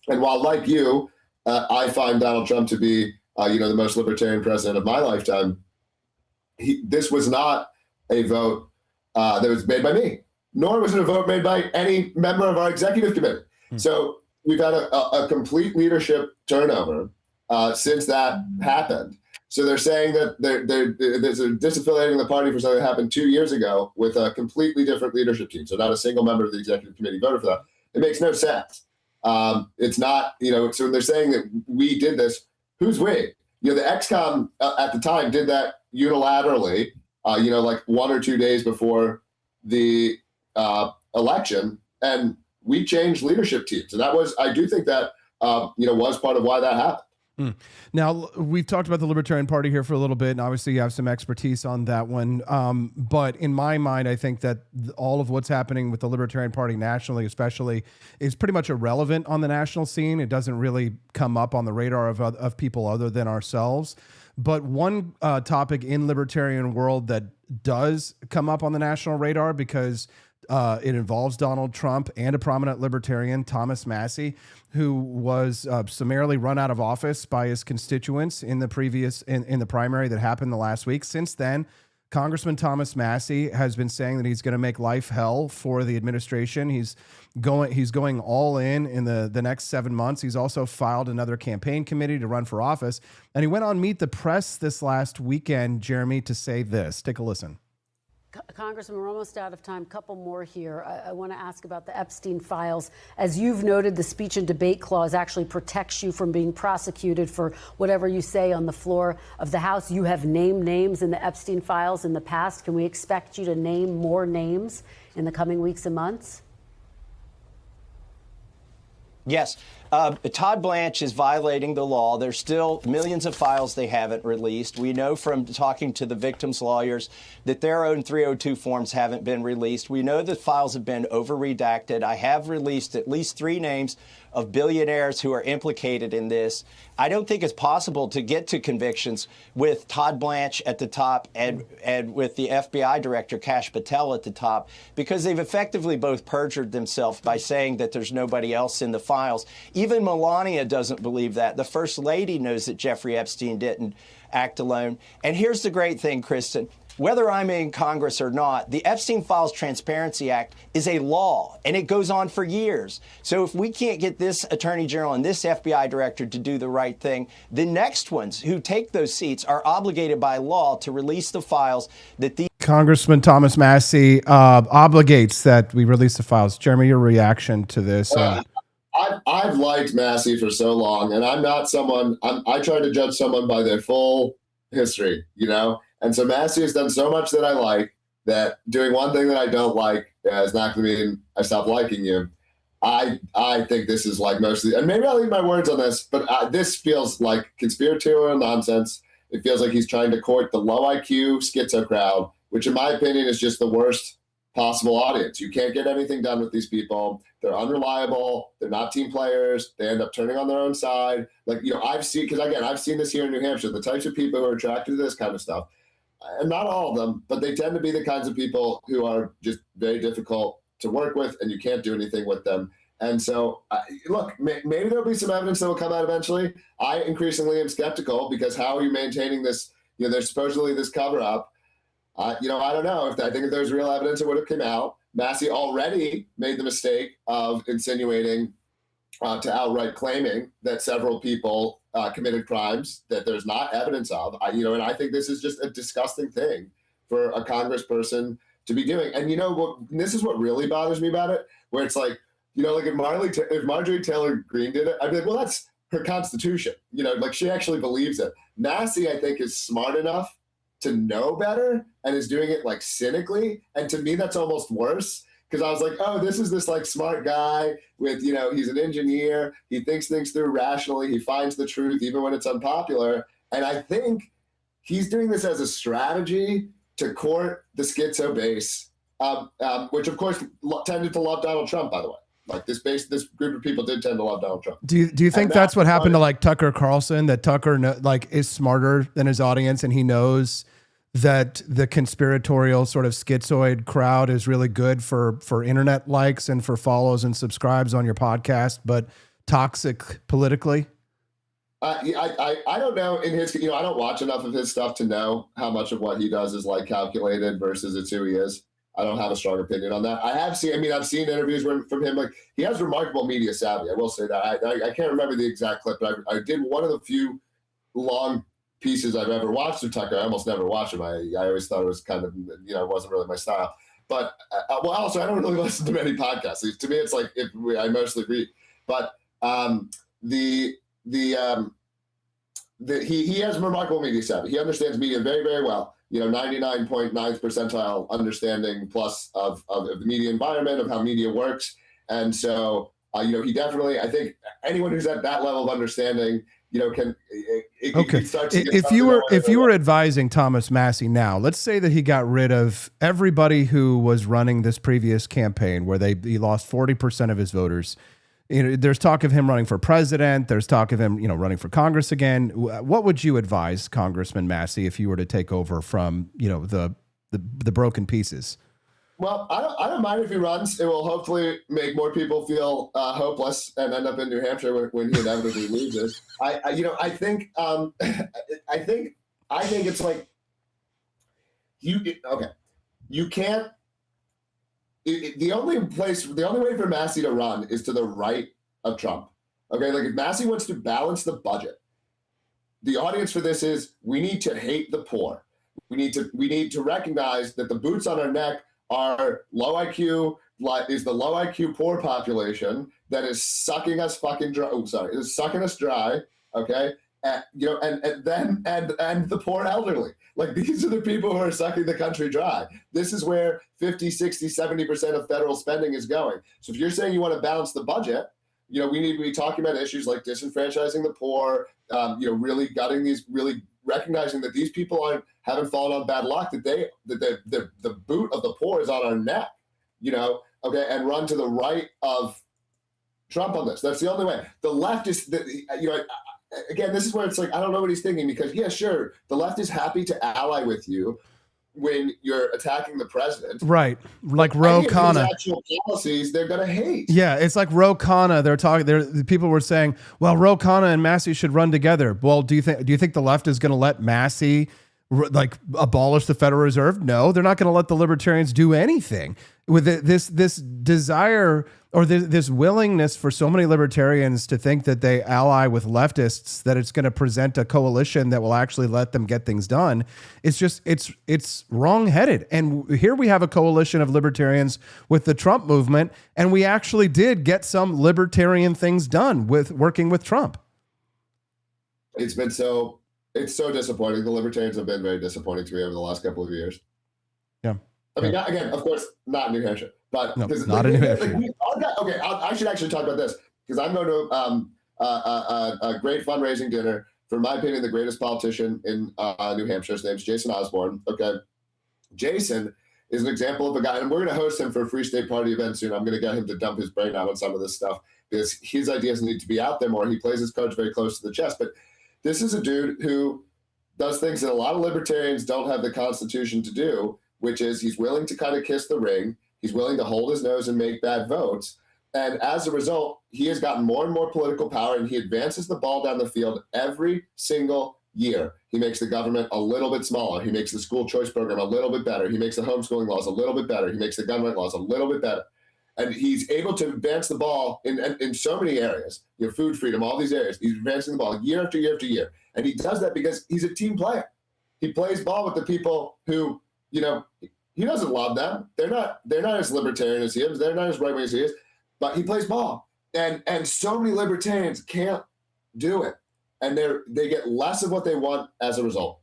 And while, like you, I find Donald Trump to be, the most libertarian president of my lifetime, this was not a vote that was made by me, nor was it a vote made by any member of our executive committee. So we've had a complete leadership turnover since that happened. So they're saying that they're disaffiliating the party for something that happened 2 years ago with a completely different leadership team. So not a single member of the executive committee voted for that. It makes no sense. It's not, so they're saying that we did this. Who's we? The XCOM at the time did that unilaterally, 1 or 2 days before the election. And we changed leadership teams. And I do think that, was part of why that happened. Now, we've talked about the Libertarian Party here for a little bit, and obviously you have some expertise on that one. But in my mind, I think that all of what's happening with the Libertarian Party nationally, especially, is pretty much irrelevant on the national scene. It doesn't really come up on the radar of people other than ourselves. But one topic in libertarian world that does come up on the national radar because it involves Donald Trump and a prominent libertarian, Thomas Massie, who was summarily run out of office by his constituents in the primary that happened the last week. Since then, Congressman Thomas Massie has been saying that he's going to make life hell for the administration. He's going all in the next 7 months. He's also filed another campaign committee to run for office. And he went on Meet the Press this last weekend, Jeremy, to say this. Take a listen. Congressman, we're almost out of time. Couple more here. I want to ask about the Epstein files. As you've noted, the speech and debate clause actually protects you from being prosecuted for whatever you say on the floor of the House. You have named names in the Epstein files in the past. Can we expect you to name more names in the coming weeks and months? Yes. Todd Blanche is violating the law. There's still millions of files they haven't released. We know from talking to the victims' lawyers that their own 302 forms haven't been released. We know that files have been over-redacted. I have released at least 3 names of billionaires who are implicated in this. I don't think it's possible to get to convictions with Todd Blanche at the top and with the FBI director, Kash Patel, at the top, because they've effectively both perjured themselves by saying that there's nobody else in the files. Even Melania doesn't believe that. The First Lady knows that Jeffrey Epstein didn't act alone. And here's the great thing, Kristen. Whether I'm in Congress or not, the Epstein Files Transparency Act is a law, and it goes on for years. So if we can't get this Attorney General and this FBI director to do the right thing, the next ones who take those seats are obligated by law to release the files that the Congressman Thomas Massie obligates that we release the files. Jeremy, your reaction to this? I've liked Massie for so long, and I'm not someone, I try to judge someone by their full history, you know? And so Massie has done so much that I like, that doing one thing that I don't like is not going to mean I stop liking you. I think this is like mostly, and maybe I'll leave my words on this, but this feels like conspiratorial nonsense. It feels like he's trying to court the low IQ schizo crowd, which in my opinion is just the worst possible audience. You can't get anything done with these people. They're unreliable. They're not team players. They end up turning on their own side. Like, you know, I've seen this here in New Hampshire, the types of people who are attracted to this kind of stuff. And not all of them, but they tend to be the kinds of people who are just very difficult to work with, and you can't do anything with them. And so, look, maybe there'll be some evidence that will come out eventually. I increasingly am skeptical, because how are you maintaining this? You know, there's supposedly this cover up. You know, I don't know. I think if there's real evidence, it would have come out. Massie already made the mistake of insinuating to outright claiming that several people committed crimes that there's not evidence of. And I think this is just a disgusting thing for a congressperson to be doing. And you know what? This is what really bothers me about it, where it's like, you know, like if Marjorie Taylor Greene did it, I'd be like, well, that's her constitution. You know, like she actually believes it. Massie, I think, is smart enough to know better and is doing it like cynically. And to me, that's almost worse. Because I was like, oh, this is this like smart guy with, you know, he's an engineer. He thinks things through rationally. He finds the truth even when it's unpopular. And I think he's doing this as a strategy to court the schizo base, which of course tended to love Donald Trump, by the way. Like this group of people did tend to love Donald Trump. Do you think that's what happened to like Tucker Carlson? That Tucker is smarter than his audience, and he knows that the conspiratorial sort of schizoid crowd is really good for internet likes and for follows and subscribes on your podcast, but toxic politically? I don't know. I don't watch enough of his stuff to know how much of what he does is like calculated versus it's who he is. I don't have a strong opinion on that. I've seen interviews from him. Like, he has remarkable media savvy. I will say that. I can't remember the exact clip, but I did one of the few long pieces I've ever watched of Tucker. I almost never watch him. I always thought it was kind of, it wasn't really my style. But also I don't really listen to many podcasts. To me, it's like I mostly read. But he has remarkable media savvy. He understands media very, very well. 99.9th percentile understanding plus of the media environment, of how media works. And so, he definitely, I think anyone who's at that level of understanding, can start to if you were advising Thomas Massie now, let's say that he got rid of everybody who was running this previous campaign where he lost 40% of his voters. There's talk of him running for president. There's talk of him, running for Congress again. What would you advise Congressman Massie if you were to take over from, the broken pieces? Well, I don't mind if he runs. It will hopefully make more people feel hopeless and end up in New Hampshire when he inevitably loses. I think it's like, You can't. The only way for Massey to run is to the right of Trump. Okay, like if Massey wants to balance the budget, the audience for this is we need to hate the poor. We need to recognize that the boots on our neck are low IQ, is the low IQ poor population that is sucking us fucking dry. Oh, sorry, is sucking us dry. Okay, and the poor elderly. Like these are the people who are sucking the country dry. This is where 50, 60, 70% of federal spending is going. So if you're saying you want to balance the budget, we need to be talking about issues like disenfranchising the poor, really gutting these, really recognizing that these people haven't fallen on bad luck, that the boot of the poor is on our neck, and run to the right of Trump on this. That's the only way. The left is, again, this is where it's like, I don't know what he's thinking because, yeah, sure, the left is happy to ally with you when you're attacking the president. Right. Like Ro Khanna. Actual policies they're going to hate. Yeah, it's like Ro Khanna. The people were saying, well, Ro Khanna and Massey should run together. Well, do you think the left is going to let Massey abolish the Federal Reserve? No, they're not going to let the libertarians do anything. With this desire or this willingness for so many libertarians to think that they ally with leftists, that it's going to present a coalition that will actually let them get things done. It's just, it's wrong-headed. And here we have a coalition of libertarians with the Trump movement, and we actually did get some libertarian things done with working with Trump. It's so disappointing. The libertarians have been very disappointing to me over the last couple of years. Yeah. I mean, again, of course, not in New Hampshire, but no, not in New Hampshire. I should actually talk about this because I'm going to a great fundraising dinner for, in my opinion, the greatest politician in New Hampshire. His name's Jason Osborne. Okay, Jason is an example of a guy, and we're going to host him for a Free State Party event soon. I'm going to get him to dump his brain out on some of this stuff because his ideas need to be out there more. He plays his cards very close to the chest, but this is a dude who does things that a lot of libertarians don't have the constitution to do, which is he's willing to kind of kiss the ring. He's willing to hold his nose and make bad votes. And as a result, he has gotten more and more political power, and he advances the ball down the field every single year. He makes the government a little bit smaller. He makes the school choice program a little bit better. He makes the homeschooling laws a little bit better. He makes the gun right laws a little bit better. And he's able to advance the ball in so many areas, food freedom, all these areas. He's advancing the ball year after year after year. And he does that because he's a team player. He plays ball with the people who, he doesn't love them. They're not as libertarian as he is. They're not as right-wing as he is, but he plays ball. And so many libertarians can't do it. And they get less of what they want as a result.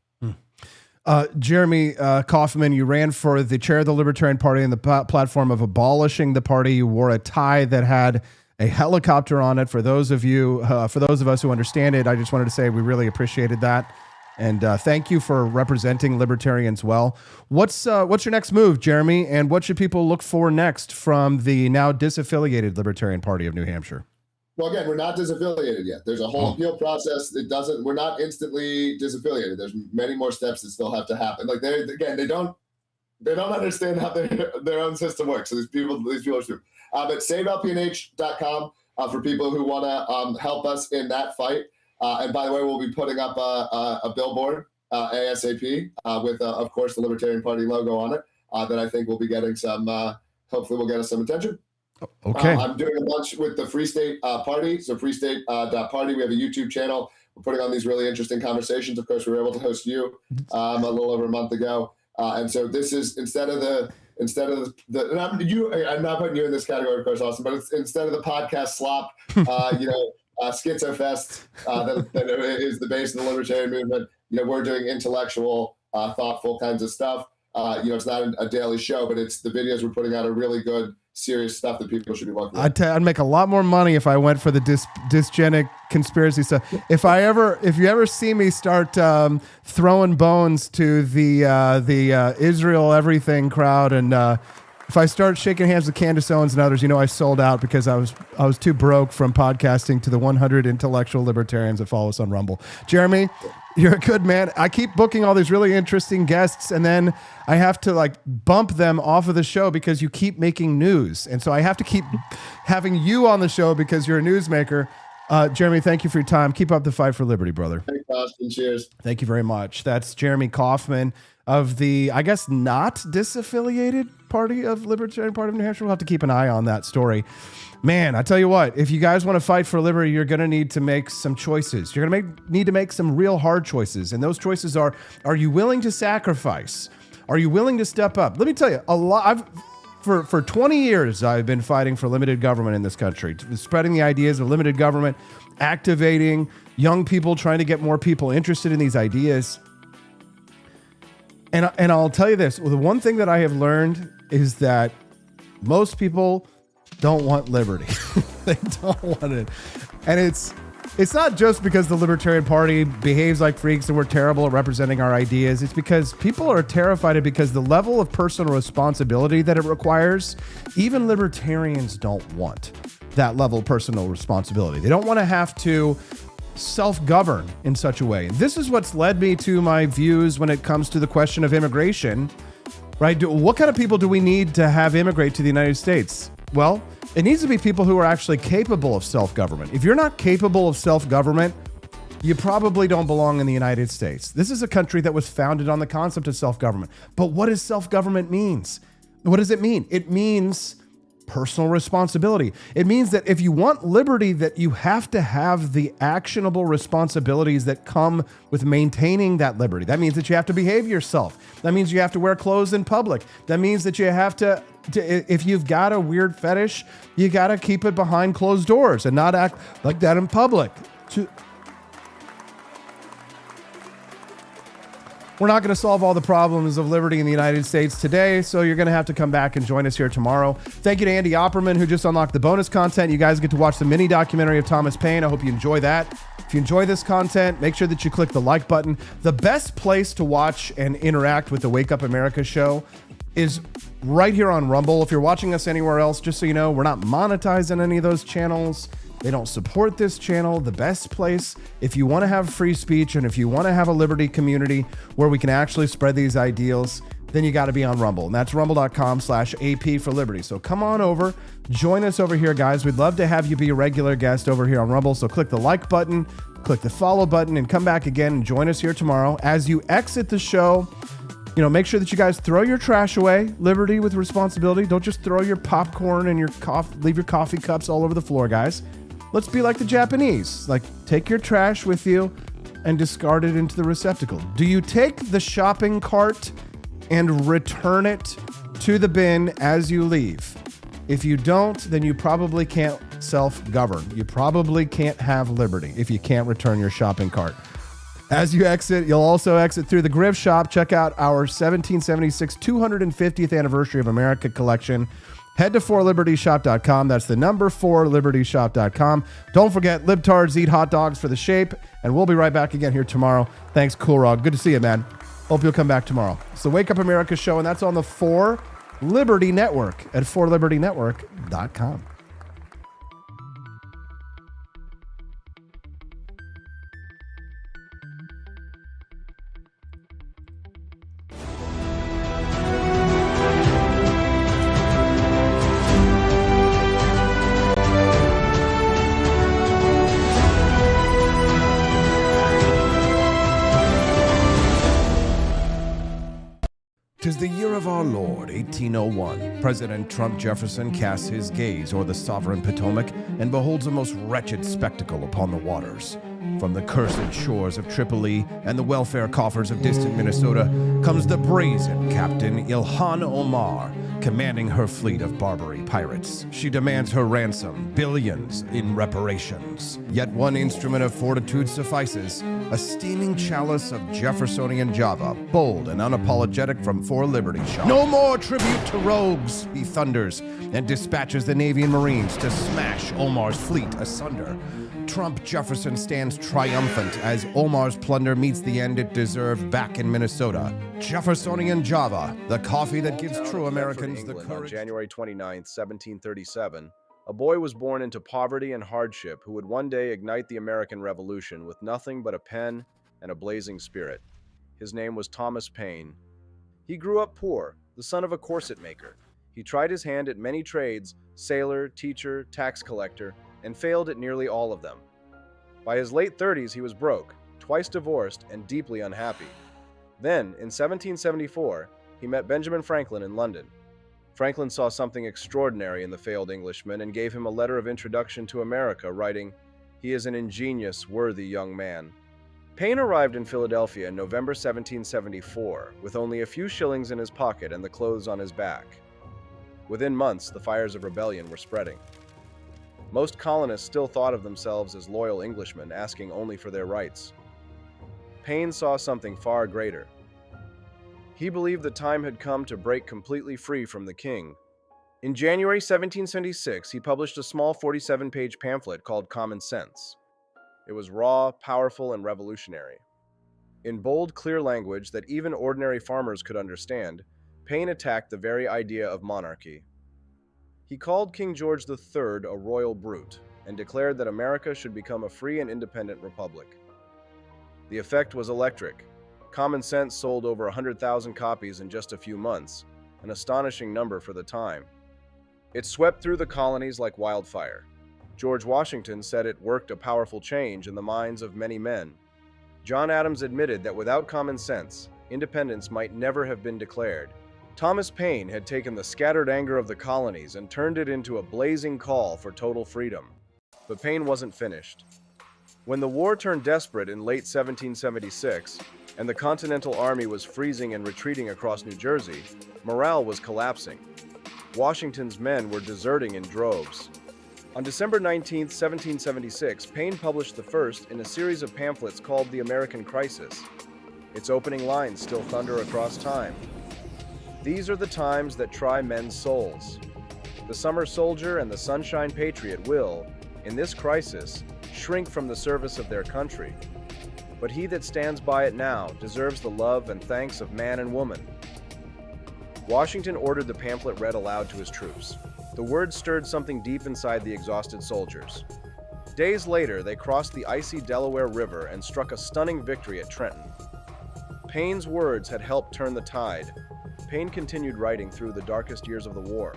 Jeremy Kaufman, you ran for the chair of the Libertarian Party on the platform of abolishing the party. You wore a tie that had a helicopter on it. For those of us who understand it, I just wanted to say we really appreciated that. And thank you for representing libertarians well. What's your next move, Jeremy? And what should people look for next from the now disaffiliated Libertarian Party of New Hampshire? Well, again, we're not disaffiliated yet. There's a whole appeal process. We're not instantly disaffiliated. There's many more steps that still have to happen. Like they don't understand how their own system works. So these people are stupid. But savelpnh.com for people who want to help us in that fight. And by the way, we'll be putting up a billboard ASAP with, of course, the Libertarian Party logo on it that I think will be getting some, hopefully will get us some attention. Okay. I'm doing a bunch with the Free State Party. So freestate.party. We have a YouTube channel. We're putting on these really interesting conversations. Of course, we were able to host you a little over a month ago. And so this is instead of the and I'm not putting you in this category, of course, Austin, but it's instead of the podcast slop, Schizofest that is the base of the libertarian movement. We're doing intellectual, thoughtful kinds of stuff. It's not a daily show, but it's the videos we're putting out are really good, serious stuff that people should be looking at. I'd make a lot more money if I went for the dysgenic conspiracy stuff. If you ever see me start throwing bones to the Israel everything crowd, and if I start shaking hands with Candace Owens and others, I sold out because I was too broke from podcasting to the 100 intellectual libertarians that follow us on Rumble. Jeremy, you're a good man. I keep booking all these really interesting guests, and then I have to bump them off of the show because you keep making news. And so I have to keep having you on the show because you're a newsmaker. Jeremy, thank you for your time. Keep up the fight for liberty, brother. Thanks, Austin. Cheers. Thank you very much. That's Jeremy Kaufman of the, I guess, not disaffiliated party of Libertarian Party of New Hampshire. We'll have to keep an eye on that story. Man, I tell you what, if you guys want to fight for liberty, you're going to need to make some choices. You're going to need to make some real hard choices. And those choices are you willing to sacrifice? Are you willing to step up? Let me tell you, for 20 years, I've been fighting for limited government in this country, spreading the ideas of limited government, activating young people, trying to get more people interested in these ideas. And I'll tell you this, the one thing that I have learned is that most people don't want liberty. They don't want it. And it's not just because the Libertarian Party behaves like freaks and we're terrible at representing our ideas. It's because people are terrified of because the level of personal responsibility that it requires, even libertarians don't want that level of personal responsibility. They don't want to have to self-govern in such a way. This is what's led me to my views when it comes to the question of immigration, right? What kind of people do we need to have immigrate to the United States? Well, it needs to be people who are actually capable of self-government. If you're not capable of self-government, you probably don't belong in the United States. This is a country that was founded on the concept of self-government. But what does self-government means? What does it mean? It means personal responsibility. It means that if you want liberty, that you have to have the actionable responsibilities that come with maintaining that liberty. That means that you have to behave yourself. That means you have to wear clothes in public. That means that you have to if you've got a weird fetish, you got to keep it behind closed doors and not act like that in public. We're not going to solve all the problems of liberty in the United States today, so you're going to have to come back and join us here tomorrow. Thank you to Andy Opperman, who just unlocked the bonus content. You guys get to watch the mini documentary of Thomas Paine. I hope you enjoy that. If you enjoy this content, make sure that you click the like button. The best place to watch and interact with the Wake Up America show is right here on Rumble. If you're watching us anywhere else, just so you know, we're not monetizing any of those channels. They don't support this channel. The best place, if you want to have free speech and if you want to have a liberty community where we can actually spread these ideals, then you got to be on Rumble. And that's rumble.com/AP for liberty. So come on over, join us over here, guys. We'd love to have you be a regular guest over here on Rumble. So click the like button, click the follow button, and come back again and join us here tomorrow. As you exit the show, make sure that you guys throw your trash away. Liberty with responsibility. Don't just throw your popcorn and your leave your coffee cups all over the floor, guys. Let's be like the Japanese. Like, take your trash with you and discard it into the receptacle. Do you take the shopping cart and return it to the bin as you leave? If you don't, then you probably can't self-govern. You probably can't have liberty if you can't return your shopping cart. As you exit, you'll also exit through the Griff Shop. Check out our 1776 250th Anniversary of America collection. Head to 4libertyshop.com. That's the number 4libertyshop.com. Don't forget, libtards eat hot dogs for the shape, and we'll be right back again here tomorrow. Thanks, Cool Rog. Good to see you, man. Hope you'll come back tomorrow. It's the Wake Up America show, and that's on the 4 Liberty Network at 4libertynetwork.com. Tis the year of our Lord, 1801. President Trump Jefferson casts his gaze o'er the sovereign Potomac and beholds a most wretched spectacle upon the waters. From the cursed shores of Tripoli and the welfare coffers of distant Minnesota comes the brazen Captain Ilhan Omar, commanding her fleet of Barbary pirates. She demands her ransom, billions in reparations. Yet one instrument of fortitude suffices, a steaming chalice of Jeffersonian Java, bold and unapologetic from 4 Liberty Shop. No more tribute to rogues, he thunders, and dispatches the Navy and Marines to smash Omar's fleet asunder. Trump Jefferson stands triumphant as Omar's plunder meets the end it deserved back in Minnesota. Jeffersonian Java, the coffee that gives true Americans the courage. On January 29, 1737, a boy was born into poverty and hardship who would one day ignite the American Revolution with nothing but a pen and a blazing spirit. His name was Thomas Paine. He grew up poor, the son of a corset maker. He tried his hand at many trades, sailor, teacher, tax collector, and failed at nearly all of them. By his late 30s, he was broke, twice divorced, and deeply unhappy. Then, in 1774, he met Benjamin Franklin in London. Franklin saw something extraordinary in the failed Englishman and gave him a letter of introduction to America, writing, "He is an ingenious, worthy young man." Paine arrived in Philadelphia in November 1774, with only a few shillings in his pocket and the clothes on his back. Within months, the fires of rebellion were spreading. Most colonists still thought of themselves as loyal Englishmen, asking only for their rights. Paine saw something far greater. He believed the time had come to break completely free from the king. In January 1776, he published a small 47-page pamphlet called Common Sense. It was raw, powerful, and revolutionary. In bold, clear language that even ordinary farmers could understand, Paine attacked the very idea of monarchy. He called King George III a royal brute and declared that America should become a free and independent republic. The effect was electric. Common Sense sold over 100,000 copies in just a few months, an astonishing number for the time. It swept through the colonies like wildfire. George Washington said it worked a powerful change in the minds of many men. John Adams admitted that without common sense, independence might never have been declared. Thomas Paine had taken the scattered anger of the colonies and turned it into a blazing call for total freedom. But Paine wasn't finished. When the war turned desperate in late 1776, and the Continental Army was freezing and retreating across New Jersey, morale was collapsing. Washington's men were deserting in droves. On December 19, 1776, Paine published the first in a series of pamphlets called The American Crisis. Its opening lines still thunder across time. "These are the times that try men's souls. The summer soldier and the sunshine patriot will, in this crisis, shrink from the service of their country. But he that stands by it now deserves the love and thanks of man and woman." Washington ordered the pamphlet read aloud to his troops. The words stirred something deep inside the exhausted soldiers. Days later, they crossed the icy Delaware River and struck a stunning victory at Trenton. Paine's words had helped turn the tide. Paine continued writing through the darkest years of the war.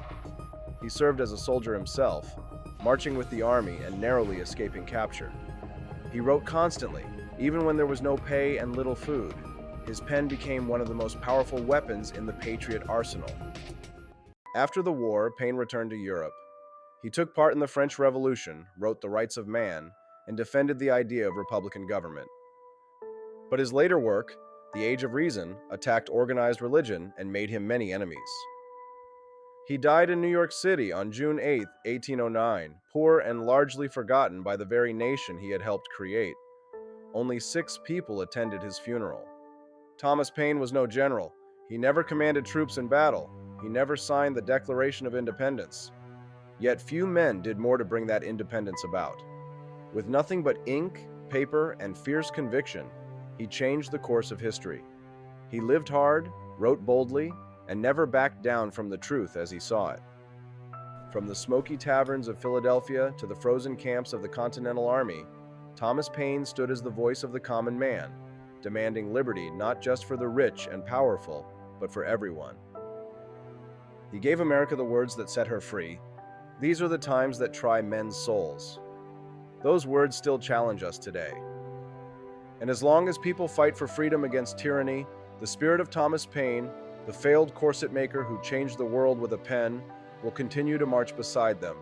He served as a soldier himself, marching with the army and narrowly escaping capture. He wrote constantly, even when there was no pay and little food. His pen became one of the most powerful weapons in the Patriot arsenal. After the war, Paine returned to Europe. He took part in the French Revolution, wrote The Rights of Man, and defended the idea of republican government. But his later work, The Age of Reason, attacked organized religion and made him many enemies. He died in New York City on June 8, 1809, poor and largely forgotten by the very nation he had helped create. Only 6 people attended his funeral. Thomas Paine was no general. He never commanded troops in battle. He never signed the Declaration of Independence. Yet few men did more to bring that independence about. With nothing but ink, paper, and fierce conviction, he changed the course of history. He lived hard, wrote boldly, and never backed down from the truth as he saw it. From the smoky taverns of Philadelphia to the frozen camps of the Continental Army, Thomas Paine stood as the voice of the common man, demanding liberty not just for the rich and powerful, but for everyone. He gave America the words that set her free. These are the times that try men's souls. Those words still challenge us today. And as long as people fight for freedom against tyranny, the spirit of Thomas Paine, the failed corset maker who changed the world with a pen, will continue to march beside them,